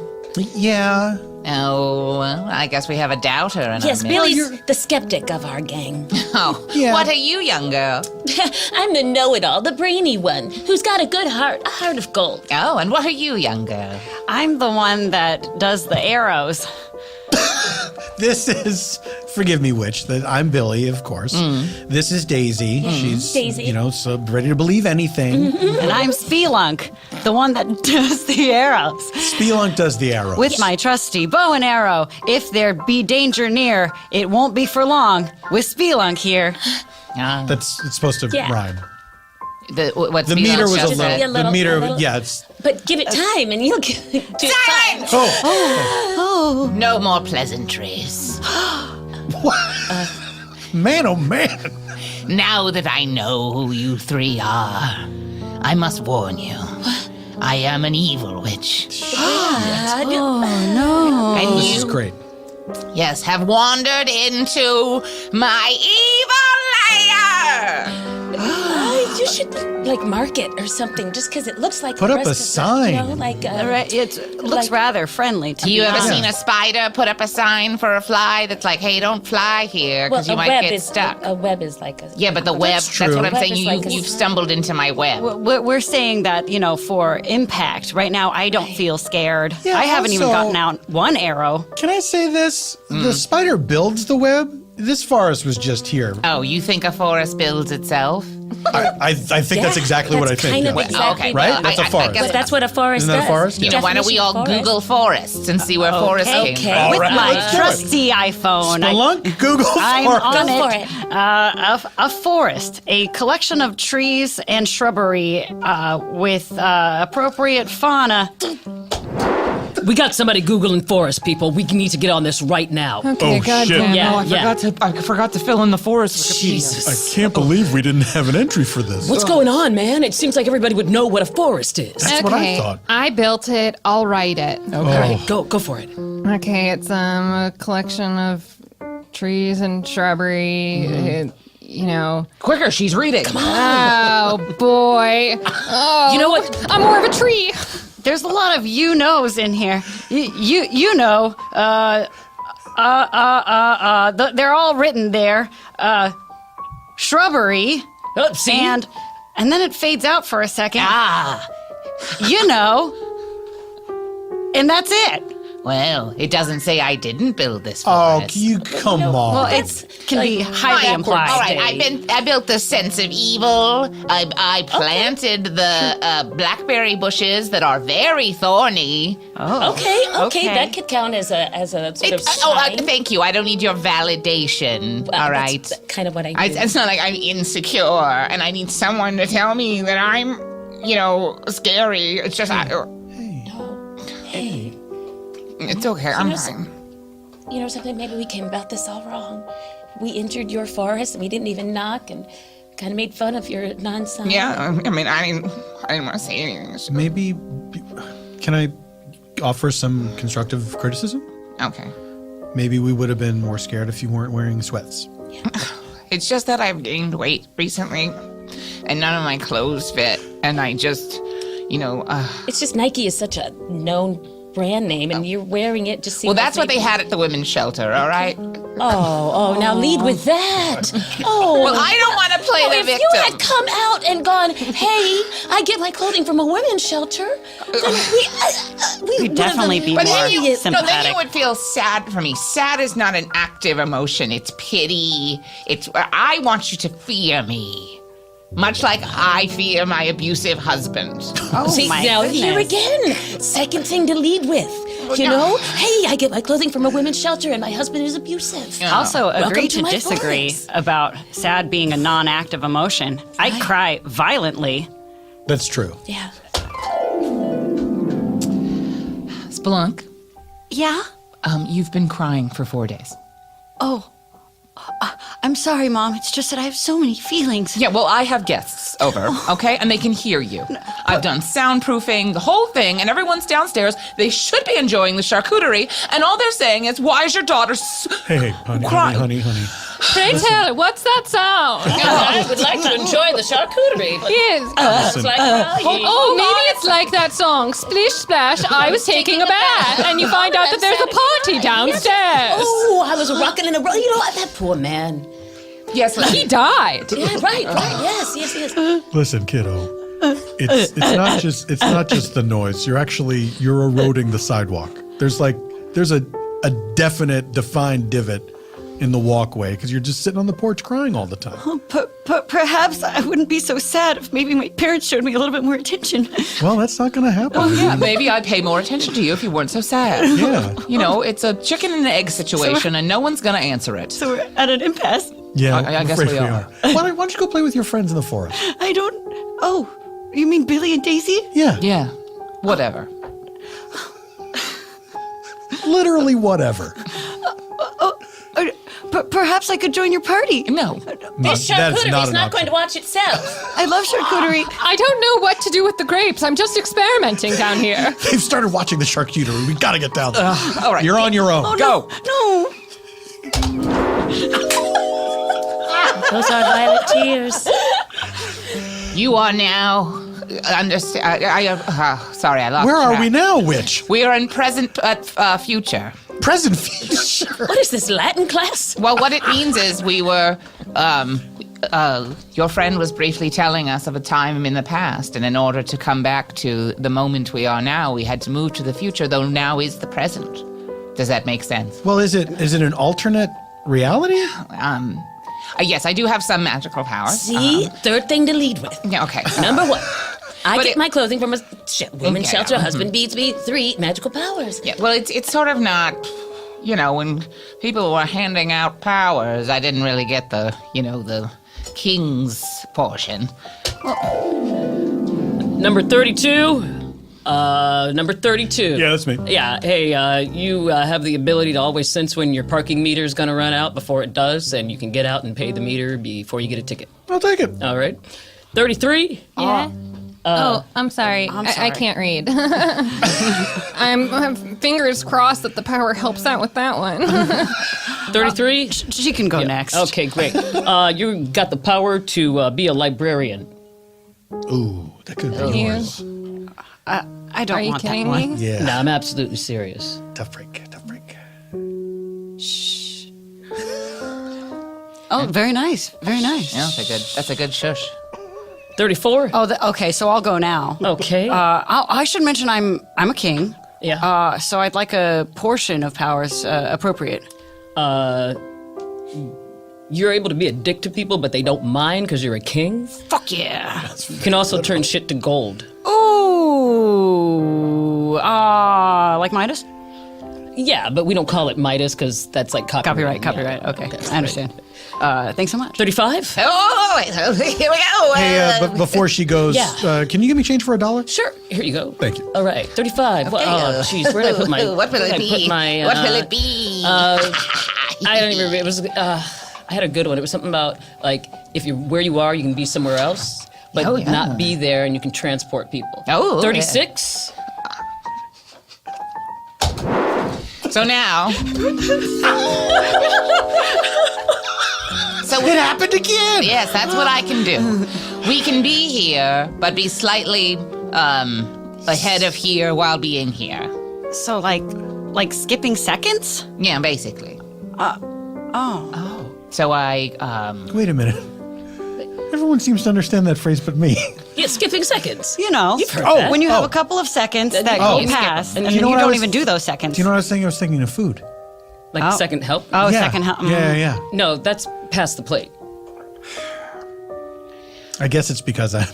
Yeah. Oh, well, I guess we have a doubter in Yes, our midst. Billy's the skeptic of our gang. Oh, Yeah. what are you, young girl? I'm the know-it-all, the brainy one, who's got a good heart, a heart of gold. Oh, and what are you, young girl? I'm the one that does the arrows. This is, forgive me, witch, that I'm Billy, of course. This is Daisy. She's, Daisy. so ready to believe anything. And I'm Spelunk, the one that does the arrows. Spelunk does the arrows. With my trusty bow and arrow, if there be danger near, it won't be for long. With Spelunk here. It's supposed to Yeah. rhyme. What's The meter was a just little. a The little- meter, a little- yeah, it's. But give it time and you'll get do it fine. Oh, No more pleasantries. man, oh man. Now that I know who you three are, I must warn you. I am an evil witch. And This is you, great. yes, have wandered into my evil lair. You should like mark it or something, just because it looks like Put the up a rest of the- you know, sign. like It looks Like- rather friendly to You me. ever Yeah. seen a spider put up a sign for a fly that's like, hey, don't fly here because you might get stuck? A web is like a Yeah, but the web, that's true. what I'm Web saying. is like a- You've stumbled into my web. We're saying that, for impact. Right now, I don't feel scared. Yeah, I haven't even also- gotten out one arrow. Can I say this? The spider builds the web. This forest was just here. Oh, you think a forest builds itself? I think that's exactly what I that's think. kind yeah. of exactly Right? what- That's a forest. guess But that's what a forest Isn't that a does. forest? You know, why don't we all Definition of Google forests and see where forests came Okay. from? With right, my let's do it. trusty iPhone. Spelunk, Google I'm forest. on Go for it. it. A forest, a collection of trees and shrubbery with appropriate fauna. We got somebody Googling forest, people. We need to get on this right now. Okay, Oh, goddamn. shit. Yeah, I forgot to fill in the forest. Jesus. Can't believe we didn't have an entry for this. What's going on, man? It seems like everybody would know what a forest is. That's what I thought. I built it. I'll write it. All right, go for it. Okay, it's a collection of trees and shrubbery. Quicker, she's reading. Oh boy. Oh, You know what? I'm more of a tree. There's a lot of you-knows in here. They're all written there. Shrubbery, See? and then it fades out for a second. And that's it. Well, it doesn't say I didn't build this Oh, forest. you come on. Well, it can be highly implied. All right, I built the sense of evil. I planted the blackberry bushes that are very thorny. Okay, that could count as a sort of sign. Thank you. I don't need your validation. Well, all that's right. kind of what I do. It's not like I'm insecure and I need someone to tell me that I'm, scary. It's just, Hey, it's okay. I'm know fine. you know something? Maybe we came about this all wrong. We entered your forest and we didn't even knock and kind of made fun of your non-sign. Yeah, I mean, I didn't want to say anything. So- Maybe, can I offer some constructive criticism? Okay. Maybe we would have been more scared if you weren't wearing sweats. It's just that I've gained weight recently and none of my clothes fit. And I just, It's just Nike is such a known brand name, and you're wearing it just. Well, that's what they had at the women's shelter. All right. Now lead with that. Oh. Well, I don't want to play the if victim. you had come out and gone, hey, I get my clothing from a women's shelter, then we We'd definitely be But more then you, sympathetic. then you would feel sad for me. Sad is not an active emotion. It's pity. It's I want you to fear me, much like I fear my abusive husband. See, my now goodness. here again, second thing to lead with. You know, hey, I get my clothing from a women's shelter, and my husband is abusive. Also, Welcome agree to to my disagree forest. about sad being a non-active emotion. I cry violently. That's true. Yeah. Splunk, Yeah? you've been crying for 4 days. Oh. I'm sorry, Mom. It's just that I have so many feelings. Yeah, well, I have guests over, okay? And they can hear you. I've done soundproofing, the whole thing, and everyone's downstairs. They should be enjoying the charcuterie, and all they're saying is, why is your daughter Hey, honey, crying? honey. Pray tell, what's that sound? I would like to enjoy the charcuterie, but Yes. it's like crying. Oh, maybe it's like that song, Splish Splash, I was taking a bath, and you find out that there's a party downstairs. Oh, I was rocking in a row. You know what? That poor man. Yes, He died. Yeah, right. Yes. Listen, kiddo. It's not just the noise. You're eroding the sidewalk. There's a definite defined divot in the walkway because you're just sitting on the porch crying all the time. Perhaps I wouldn't be so sad if maybe my parents showed me a little bit more attention. Well, that's not going to happen. Well, yeah, maybe I'd pay more attention to you if you weren't so sad. Yeah. You know, it's a chicken and egg situation, and no one's gonna answer it. So we're at an impasse. Yeah, I I'm guess afraid we are. Why don't you go play with your friends in the forest? I don't... Oh, you mean Billy and Daisy? Yeah, Yeah, whatever. literally whatever. Perhaps I could join your party. No. This That's charcuterie not is an not option. going to watch itself. I love charcuterie. I don't know what to do with the grapes. I'm just experimenting down here. They've started watching the charcuterie. We got to get down there. All right. You're on your own. Go. No. Those are violet tears. You are now. Understand? Sorry, I lost. Where are track. we now, witch? We are in present future. Present future. What is this, Latin class? Well, what it means is we were. Your friend was briefly telling us of a time in the past, and in order to come back to the moment we are now, we had to move to the future, though now is the present. Does that make sense? Well, is it an alternate reality? Yes, I do have some magical powers. See? Third thing to lead with. Yeah, okay. Number one. I But get it- my clothing from a women's Okay, shelter. yeah. Husband beats me. 3 magical powers. Yeah, well, it's sort of not, when people were handing out powers, I didn't really get the king's portion. Number 32. Number 32. Yeah, that's me. Yeah, hey, you have the ability to always sense when your parking meter is going to run out before it does, and you can get out and pay the meter before you get a ticket. I'll take it. All right. 33. Yeah. I'm sorry. I can't read. I have fingers crossed that the power helps out with that one. 33. She can go next. Okay, great. You got the power to be a librarian. Ooh, that could be You- yours. I don't Are you want that kidding one. me? Yeah. No, I'm absolutely serious. Tough break. Oh, very nice. Very nice. Yeah, that's a good shush. 34. Oh, okay. So I'll go now. Okay. I should mention I'm a king. Yeah. So I'd like a portion of powers appropriate. You're able to be a dick to people, but they don't mind because you're a king. Fuck yeah. You can also turn shit to gold. Ooh. Like Midas? Yeah, but we don't call it Midas because that's like copyright. Copyright. Okay. I understand. Thanks so much. 35? Oh, wait, here we go. Hey, but before she goes, Yeah. can you give me change for $1? Sure. Here you go. Thank you. All right, 35. Well, oh, jeez, where did I put my... What will where it did I put be? my, What will it be? I don't even remember. It was... I had a good one. It was something about, like, if you're where you are, you can be somewhere else, but Oh, yeah. not be there, and you can transport people. Oh, 36? So now. So It happened again. yes, that's what I can do. We can be here, but be slightly ahead of here while being here. So like skipping seconds? Yeah, basically. Oh. So I, Wait a minute. Everyone seems to understand that phrase but me. Yeah, skipping seconds. You know, You've heard that. when you have a couple of seconds that go you skip past, them. and You know you what I don't was- even do those seconds. Do you know what I was thinking? I was thinking of food. Like second help. Oh, yeah. second help. Yeah. No, that's past the plate. I guess it's because I'm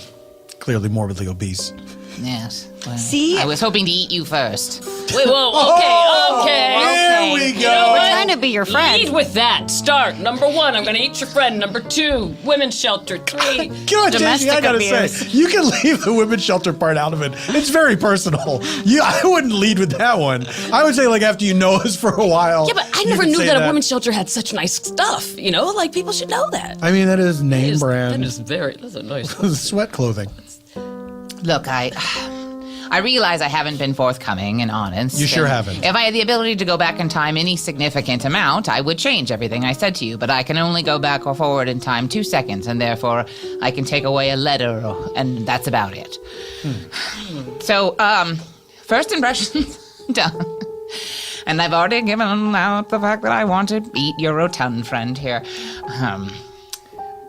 clearly morbidly obese. yes. Well, See? I was hoping to eat you first. Wait, whoa, okay. There we go. We're trying to be your friend. Lead with that. Start. Number 1, I'm going to eat your friend. Number 2, women's shelter. 3, You know what, Jay-Z, I Domestic gotta abuse. say, you can leave the women's shelter part out of it. It's very personal. I wouldn't lead with that one. I would say, like, after you know us for a while. yeah, but I you never could knew say that a women's shelter had such nice stuff. You know, like people should know that. I mean, that is name brand. That's a nice. Sweat clothing. Look, I realize I haven't been forthcoming and honest. You sure and haven't. If I had the ability to go back in time any significant amount, I would change everything I said to you. But I can only go back or forward in time 2 seconds, and therefore I can take away a letter, and that's about it. So, first impressions done. And I've already given out the fact that I want to eat your rotund friend here.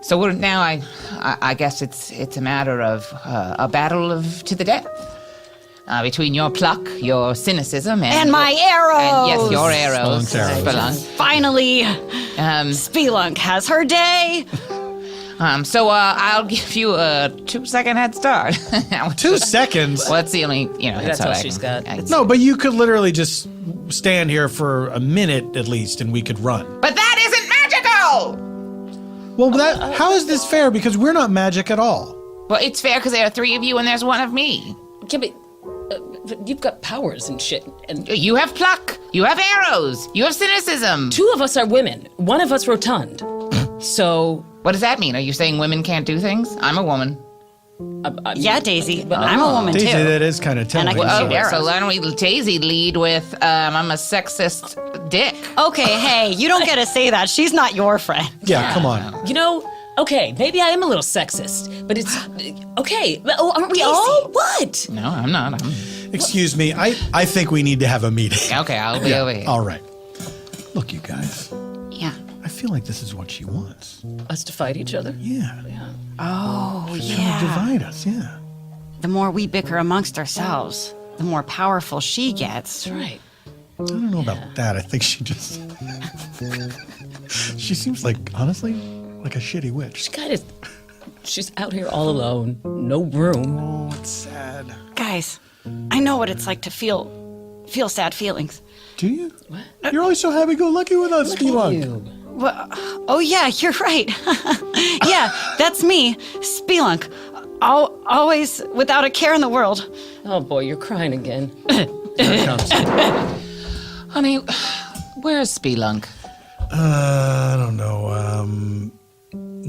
So we're now, I guess it's a matter of a battle of to the death. Between your pluck, your cynicism, And my arrows. And yes, your arrows. Spelunk's arrows. Spelunk. Finally, Spelunk has her day. So I'll give you a 2-second head start. 2 seconds? Well, that's the only, That's all she's got. No, but you could literally just stand here for a minute at least and we could run. But that isn't magical! Well, how is this fair? Because we're not magic at all. Well, it's fair because there are 3 of you and there's 1 of me. Yeah, but you've got powers and shit. And You have pluck. You have arrows. You have cynicism. 2 of us are women. 1 of us rotund. So What does that mean? Are you saying women can't do things? I'm a woman. Yeah, Daisy. I'm a woman Daisy, too. that is kind of telling. And I can Oh, shoot arrows. so why don't we Daisy lead with I'm a sexist dick. Okay, hey, you don't get to say that. She's not your friend. Yeah, come on. you know, okay, maybe I am a little sexist, but it's okay. Oh, aren't we all? What? No, I'm not. Excuse me. I think we need to have a meeting. Okay, I'll be over here. All right. Look, you guys. Yeah. I feel like this is what she wants. Us to fight each other? Yeah. Oh, She'll yeah. divide us, yeah. The more we bicker amongst ourselves, the more powerful she gets. That's right. I don't know about that. I think she just... she seems like, honestly, like a shitty witch. She's out here all alone, no room. Oh, it's sad. Guys, I know what it's like to feel sad feelings. Do you? What? You're always so happy-go-lucky with us, Spelunk. Well, oh yeah, you're right. Yeah, that's me, Spelunk. Always without a care in the world. Oh boy, you're crying again. Here it comes. Honey, where's Spelunk? I don't know.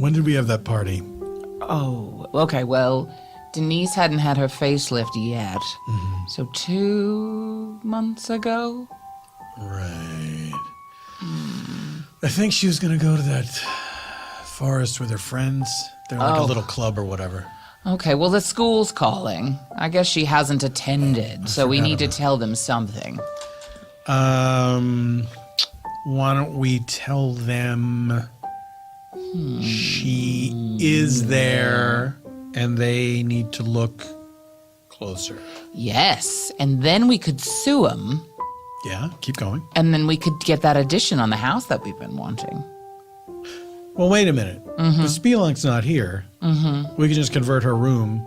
When did we have that party? Oh, okay, well, Denise hadn't had her facelift yet. So 2 months ago? Right. I think she was going to go to that forest with her friends. They're like a little club or whatever. Okay, well, the school's calling. I guess she hasn't attended, so we need to tell them something. Why don't we tell them she is there and they need to look closer? Yes, and then we could sue them, Yeah, keep going. and then we could get that addition on the house that we've been wanting. Well, wait a minute. The Spelunk's not here. We can just convert her room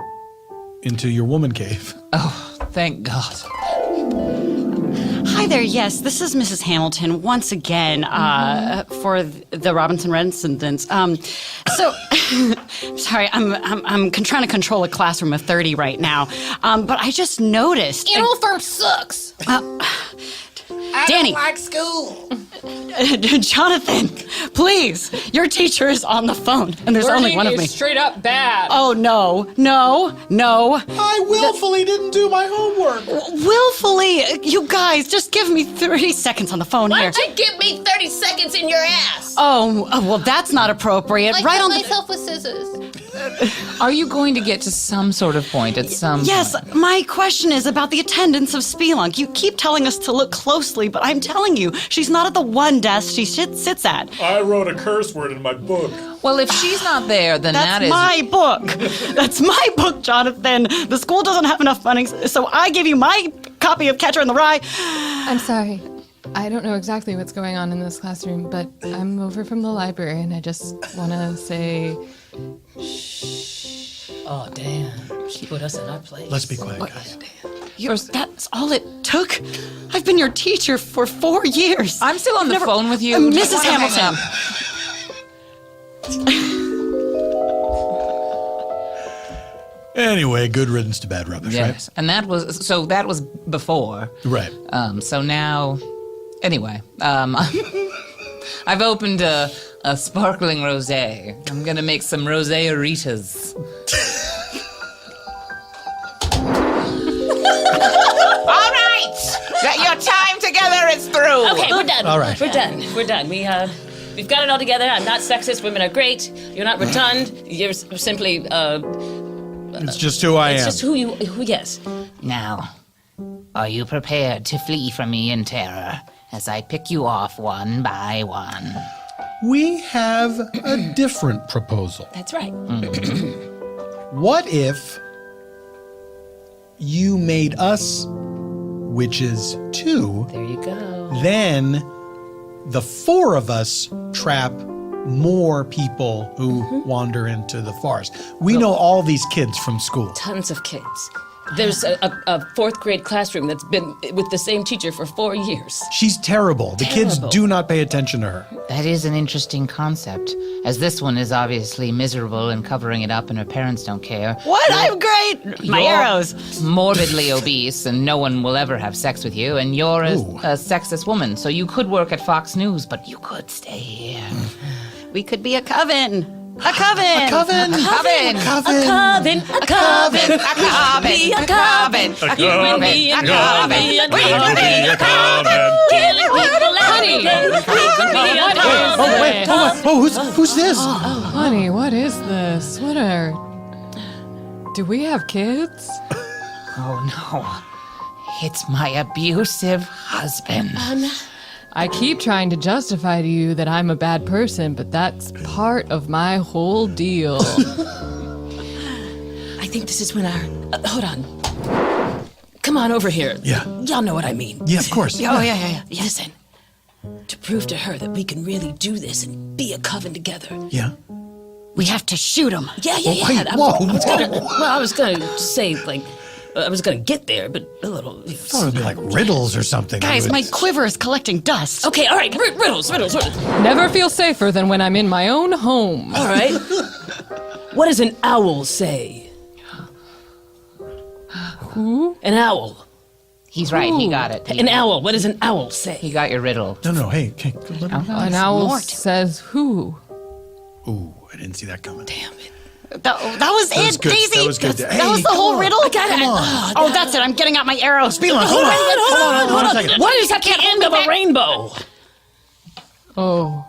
into your woman cave. Oh, thank God. Hi there. Yes, this is Mrs. Hamilton once again for the Robinson residence. So, sorry, I'm trying to control a classroom of 30 right now. But I just noticed. Animal Farm sucks. Danny. like school. Jonathan, please. Your teacher is on the phone, and there's only one of me. Straight up bad. Oh, no. I willfully didn't do my homework. Willfully. You guys, just give me 30 seconds on the phone Why here. don't you give me 30 seconds in your ass? Oh, well, that's not appropriate. I right cut on myself with scissors. Are you going to get to some sort of point at some Yes, point? my question is about the attendance of Spelunk. You keep telling us to look closely, but I'm telling you, she's not at the one desk she sits at. I wrote a curse word in my book. Well, if she's not there, then That's that is... my book. That's my book, Jonathan. The school doesn't have enough funding, so I give you my copy of Catcher in the Rye. I'm sorry. I don't know exactly what's going on in this classroom, but I'm over from the library and I just want to say, Oh, damn. She put us in our place. Let's be quiet, guys. That's all it took. I've been your teacher for 4 years. I'm still on the phone with you. Mrs. I wanna hang Hamilton. Anyway, good riddance to bad rubbish, Yes, and that was before. right? Right. So now, anyway, I've opened a sparkling rosé. I'm gonna make some rosé-aritas. All right, your time together is through. Okay, we're done. All right. We're done. We're done. We've got it all together. I'm not sexist. Women are great. You're not rotund. You're simply, It's just who I am. it's just who yes. Now, are you prepared to flee from me in terror as I pick you off one by one? We have a different proposal. That's right. What if you made us witches too? There you go. Then the four of us trap more people who wander into the forest. We know all these kids from school. Tons of kids. There's a fourth grade classroom that's been with the same teacher for 4 years. She's terrible. The kids Terrible. do not pay attention to her. That is an interesting concept, as this one is obviously miserable and covering it up and her parents don't care. What? I'm great. My You're arrows. morbidly obese and no one will ever have sex with you, and you're a sexist woman, so you could work at Fox News, but you could stay here. We could be a coven. A coven. A coven. A coven. A coven. Coven, a coven, A coven. be a coven. You and me and A coven. me and We could be a coven. killing people every day. We could be a coven. Oh, wait. Oh, who's this? honey, what is this? Do we have kids? Oh no, it's my abusive husband. I keep trying to justify to you that I'm a bad person, but that's part of my whole deal. I think this is when our... hold on. Come on over here. Yeah. Y'all know what I mean. Yeah, of course. Oh, yeah. Listen, to prove to her that we can really do this and be a coven together. Yeah. We have to shoot him. Yeah. Wait, I was gonna say, like, I was gonna get there, but a little... I thought it would be like riddles or something. Guys, It my would- quiver is collecting dust. Okay, all right, riddles. Never feel safer than when I'm in my own home. All right. What does an owl say? Who? An owl. He's right, he got it. An owl. What does an owl say? He got your riddle. No, hey, let me... An owl Mort. says who? Ooh, I didn't see that coming. Damn it. That was was it, good. Daisy. That was good. That Hey, was the come whole on. riddle. I got it. Oh, that's it. I'm getting out my arrows. Hold on a second. What is at the end of a rainbow? Oh,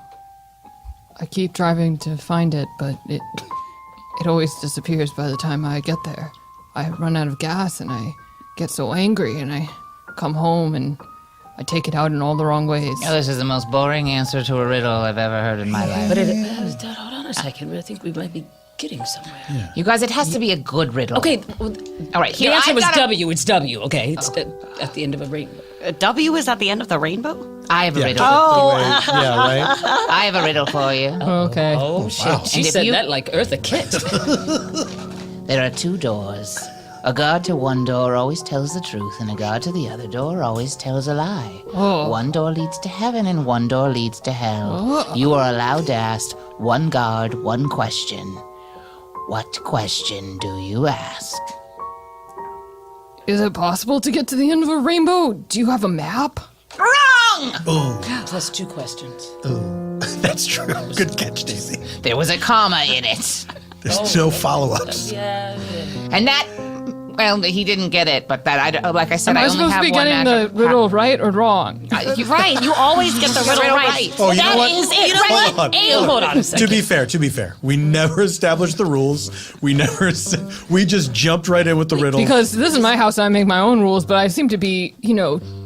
I keep driving to find it, but it always disappears by the time I get there. I run out of gas and I get so angry and I come home and I take it out in all the wrong ways. Oh, this is the most boring answer to a riddle I've ever heard in my life. But hold on a second. I think we might be getting somewhere. You guys, it has to be a good riddle. Okay, well, All right, the here, answer I've was got a- W. It's W, okay? It's at the end of a rainbow. W is at the end of the rainbow? I have a riddle. Yeah, right? I have a riddle for you. Okay. Oh, shit. wow. She And if said you- that like Eartha Kitt. There are two doors. A guard to one door always tells the truth, and a guard to the other door always tells a lie. Oh. One door leads to heaven, and one door leads to hell. You are allowed to ask one guard one question. What question do you ask? Is it possible to get to the end of a rainbow? Do you have a map? Right! wrong. Plus 2 questions. That's true. Good catch, Daisy. There was a comma in it. There's no follow-ups. Yeah. And that, well, he didn't get it, but that, like I said, Am I I only supposed to have be one getting the magic riddle right or wrong? Right, you always get the riddle right. Oh, you know what? Is it Hold on. Hold on a second. To be fair, we never established the rules. We just jumped right in with the riddle. Because this is my house, I make my own rules, but I seem to be,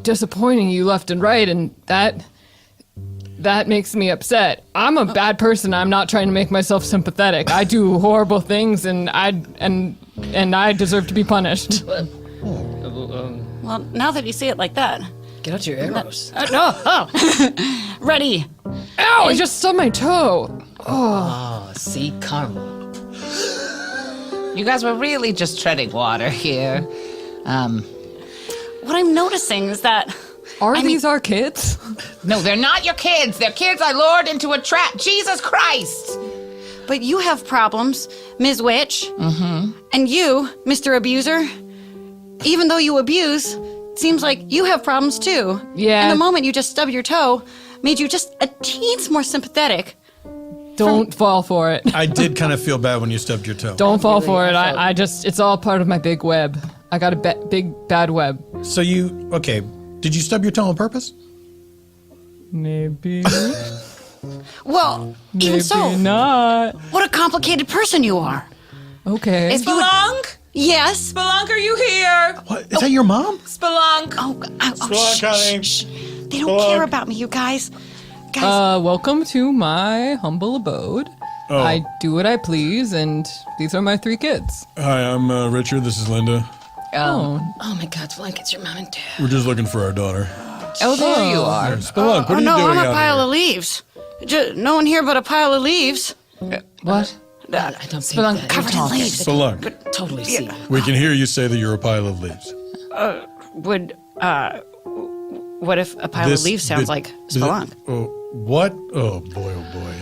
disappointing you left and right, and that makes me upset. I'm a bad person. I'm not trying to make myself sympathetic. I do horrible things, and I deserve to be punished. Well, now that you say it like that. Get out your arrows. Ready. Ow! I just stubbed my toe. Oh, see, karma. You guys were really just treading water here. What I'm noticing is that Are these our kids? No, they're not your kids. They're kids I lured into a trap. Jesus Christ! but you have problems, Ms. Witch. Mm-hmm. And you, Mr. Abuser, even though you abuse, seems like you have problems too. Yeah. And the moment you just stubbed your toe made you just a teens more sympathetic. Don't fall for it. I did kind of feel bad when you stubbed your toe. Don't fall for it. I just, it's all part of my big web. I got a big bad web. So okay, did you stub your toe on purpose? Maybe. Well, even Maybe so, not. what a complicated person you are. Okay. Spelunk? Yes. Spelunk, are you here? What? Is that your mom? Spelunk. Spelunk, honey. Shh. They don't Spelunk. care about me, you guys. Welcome to my humble abode. Oh. I do what I please, and these are my 3 kids. Hi, I'm Richard. This is Linda. Oh, Oh my God, Blank, it's your mom and dad. We're just looking for our daughter. Oh, there you are. Spelunk, what are you no, doing I'm a out pile here? of leaves. No one here but a pile of leaves. What? I don't think Spelunk, that. Covered in leaves. Spelunk, Totally see. we can hear you say that you're a pile of leaves. What if a pile of leaves sounds like Spelunk? What? Oh boy,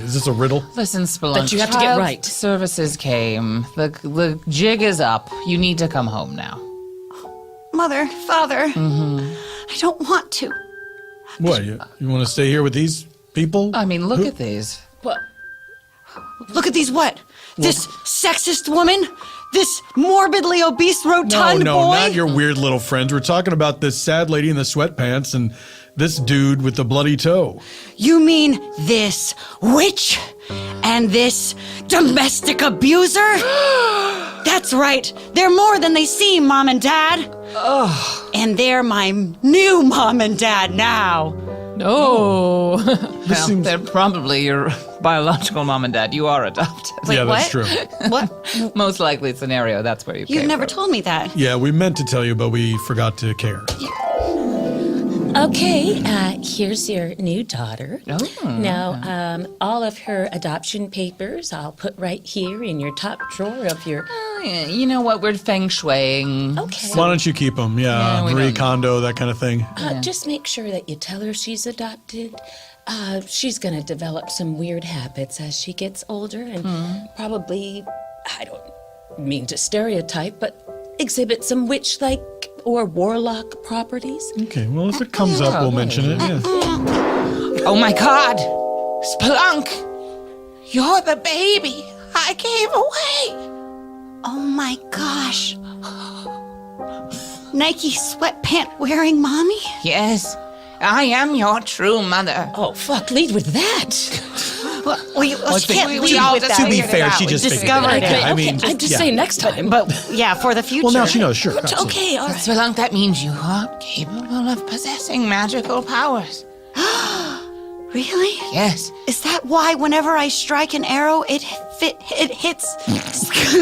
is this a riddle? Listen, Spelunk. That you have to get Child right. Services came. The jig is up. You need to come home now. Mother, Father, I don't want to. What? You want to stay here with these people? I mean, look at these. What? Look at these what? This sexist woman? This morbidly obese rotund no, boy? not your weird little friends. We're talking about this sad lady in the sweatpants and this dude with the bloody toe. You mean this witch and this domestic abuser? That's right. They're more than they seem, Mom and Dad. And they're my new Mom and Dad now. no. Well, they're probably your biological mom and dad. You are adopted. Wait, Yeah, that's what? true. What? Most likely scenario, that's where you You've came never from. told me that. Yeah, we meant to tell you, but we forgot to care. Okay, here's your new daughter. Oh. Now, all of her adoption papers I'll put right here in your top drawer of your. Yeah, you know what? We're feng shuiing. Okay. Why don't you keep them? Yeah, we Marie don't- Kondo, that kind of thing. Just make sure that you tell her she's adopted. She's going to develop some weird habits as she gets older and probably, I don't mean to stereotype, but exhibit some witch-like or warlock properties. Okay, well, if it comes up, we'll mention it. Yeah. Oh my God! Spelunk! You're the baby I gave away! Oh my gosh. Nike sweatpant wearing mommy? Yes, I am your true mother. Oh, fuck, lead with that. Well, you can't we lead all with just that. To be figured it fair, out. she We just figured discovered it out. it. Yeah, I mean, I'd just yeah. say next time. But yeah, for the future. Well, now she knows, sure. absolutely. Okay, all right. Spelunk, that means you are capable of possessing magical powers. Really? Yes. Is that why whenever I strike an arrow, it hits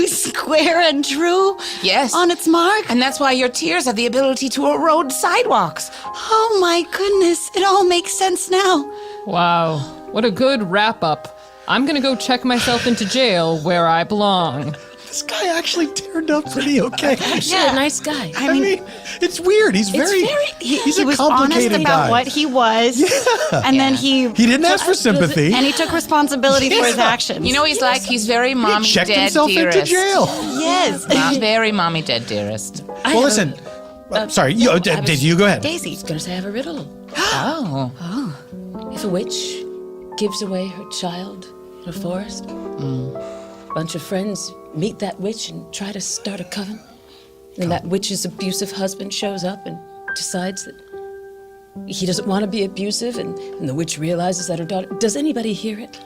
square and true? Yes. On its mark? And that's why your tears have the ability to erode sidewalks. Oh my goodness, it all makes sense now. Wow. What a good wrap up. I'm going to go check myself into jail where I belong. This guy actually turned up pretty okay. You're a nice guy. I mean, it's weird. He's very, he's he a was honest complicated about guy. what he was. And then he He didn't ask for sympathy. and he took responsibility for his actions. You know, he's like, he's very mommy Checked dead himself dearest. into jail. yes. Very mommy dead dearest. Well, listen, Sorry, did you go ahead? Daisy. I was gonna say I have a riddle. Oh. If a witch gives away her child in a forest, a bunch of friends meet that witch and try to start a coven. And that witch's abusive husband shows up and decides that he doesn't want to be abusive, and the witch realizes that her daughter... Does anybody hear it?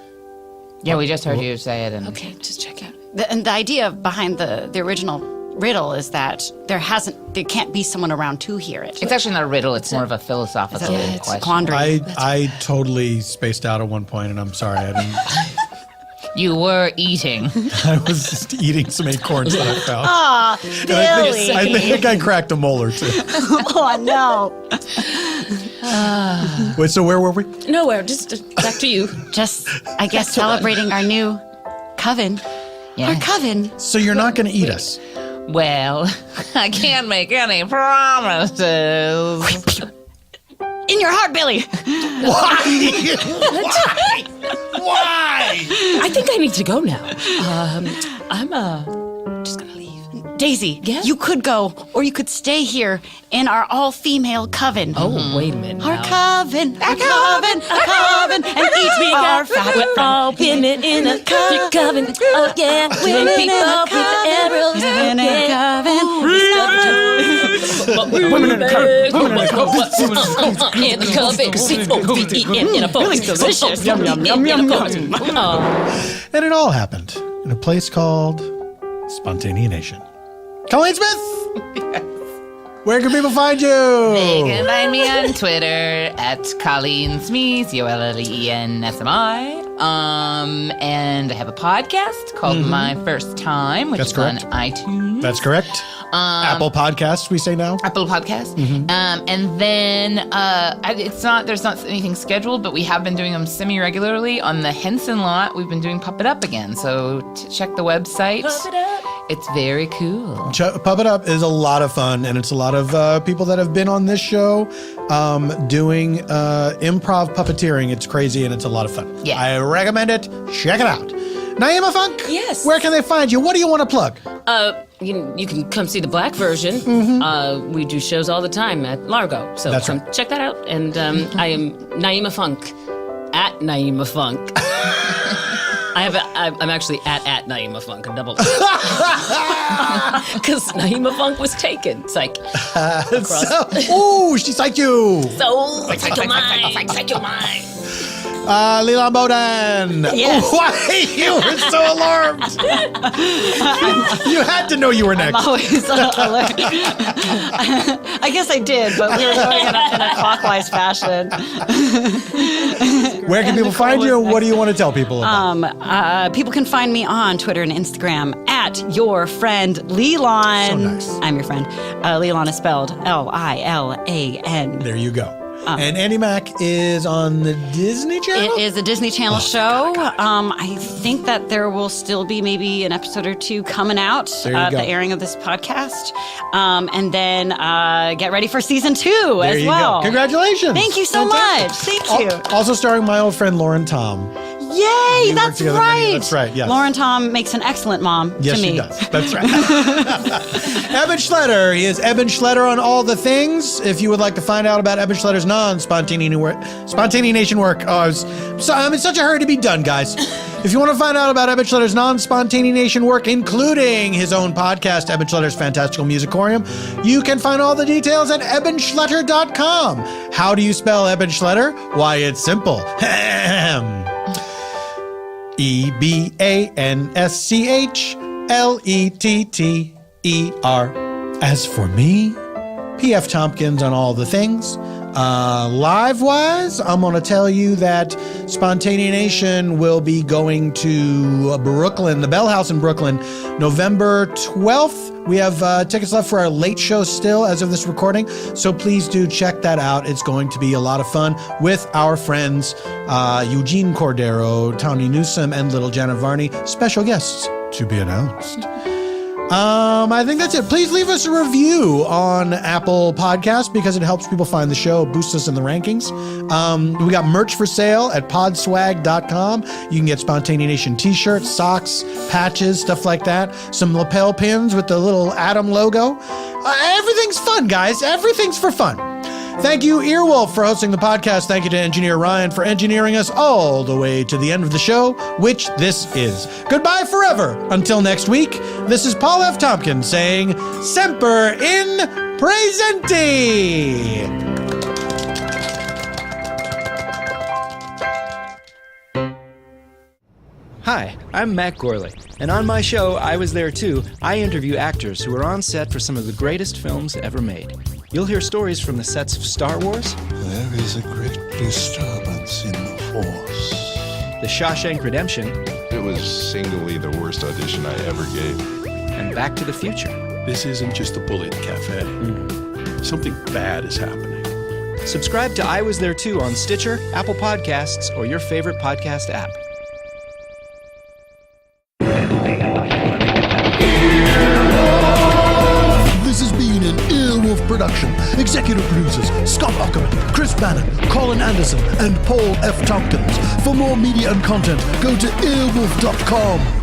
Yeah, we just heard you say it. And Okay, just check out. And the idea behind the original riddle is that there can't be someone around to hear it. it's actually not a riddle. It's more of a philosophical Yeah, it's a question. quandary. I totally spaced out at one point, and I'm sorry. I didn't. You were eating. I was just eating some acorns that I found. Aw, And Billy. I think I cracked a molar too. Oh, no. Wait, so where were we? Nowhere, just back to you. Just, I guess, celebrating our new coven. Yeah. Our coven. So you're not going to eat us? Well, I can't make any promises. In your heart, Billy. Why? I think I need to go now. I'm just gonna leave. Daisy, Yeah? you could go, or you could stay here in our all-female coven. Oh, wait a minute. Our now. coven, our coven, our coven, and each we are fat. We're all women in a coven. Oh yeah, women in a coven. In a coven. Women in a coven. Women in a coven. In a coven. C-O-V-E-N in a box. Delicious. Yum, yum, yum, yum, yum. And it all happened in a place called Spontaneanation. Colleen Smith! Where can people find you? You can find me on Twitter at Colleen Smees, COLLENSMI. And I have a podcast called My First Time, which That's is correct. on iTunes. That's correct. Apple Podcasts, we say now. Apple Podcast. And then there's not anything scheduled, but we have been doing them semi-regularly on the Henson lot. We've been doing Pup It Up again, so check the website. Pup It Up. It's very cool. Pup It Up is a lot of fun, and it's a lot of people that have been on this show doing improv puppeteering. It's crazy, and it's a lot of fun. Yeah. I recommend it. Check it out. Nyima Funk? Yes. Where can they find you? What do you want to plug? You can come see the black version. We do shows all the time at Largo, so That's come right. check that out. And I am Nyima Funk at Nyima Funk. I'm actually at Nyima Funk, a double. Because Nyima Funk was taken. Psych. Ooh, she psyched you. So, psych your mind. Lilan Bowden. Yes. Why? You were so alarmed. You had to know you were next. Always alert. I guess I did, but we were going in a clockwise fashion. Where can people find you, and what do you want to tell people about? People can find me on Twitter and Instagram at your friend Lilan. So nice. I'm your friend. Lilan is spelled Lilan. There you go. And Andy Mack is on the Disney Channel? It is a Disney Channel show. I think that there will still be maybe an episode or two coming out There you at go. the airing of this podcast. And then get ready for season 2 There as you well. go. Congratulations. Thank you so much. Thank you. Also starring my old friend Lauren Tom. Yay, We work that's together right. That's right, yes. Lauren Tom makes an excellent mom Yes, to me. she does. That's right. Eban Schletter. He is Eban Schletter on all the things. If you would like to find out about Eban Schletter's non-spontaneanation work, I'm in such a hurry to be done, guys. If you want to find out about Eban Schletter's non-spontaneanation work, including his own podcast, Eban Schletter's Fantastical Musicorium, you can find all the details at ebanschletter.com. How do you spell Eban Schletter? Why, it's simple. EBANSCHLETTER. As for me, PF Tompkins on all the things. Live-wise, I'm going to tell you that Spontaneanation will be going to Brooklyn, the Bell House in Brooklyn, November 12th. We have tickets left for our late show still as of this recording, so please do check that out. It's going to be a lot of fun with our friends Eugene Cordero, Tony Newsom, and Little Janet Varney, special guests to be announced. I think that's it. Please leave us a review on Apple Podcasts because it helps people find the show, boosts us in the rankings. We got merch for sale at podswag.com. You can get Spontaneation t-shirts, socks, patches, stuff like that. Some lapel pins with the little Atom logo. Everything's fun, guys. Everything's for fun. Thank you, Earwolf, for hosting the podcast. Thank you to engineer Ryan for engineering us all the way to the end of the show, which this is. Goodbye forever. Until next week, this is Paul F. Tompkins saying, Semper in Presenti. Hi, I'm Matt Gorley, and on my show, I Was There Too, I interview actors who are on set for some of the greatest films ever made. You'll hear stories from the sets of Star Wars, There is a great disturbance in the Force. The Shawshank Redemption, It was singly the worst audition I ever gave. and Back to the Future. This isn't just a bullied cafe. Something bad is happening. Subscribe to I Was There Too on Stitcher, Apple Podcasts, or your favorite podcast app. This has been an Earwolf production. Executive producers Scott Ockerman, Chris Bannon, Colin Anderson, and Paul F. Tompkins. For more media and content, go to earwolf.com.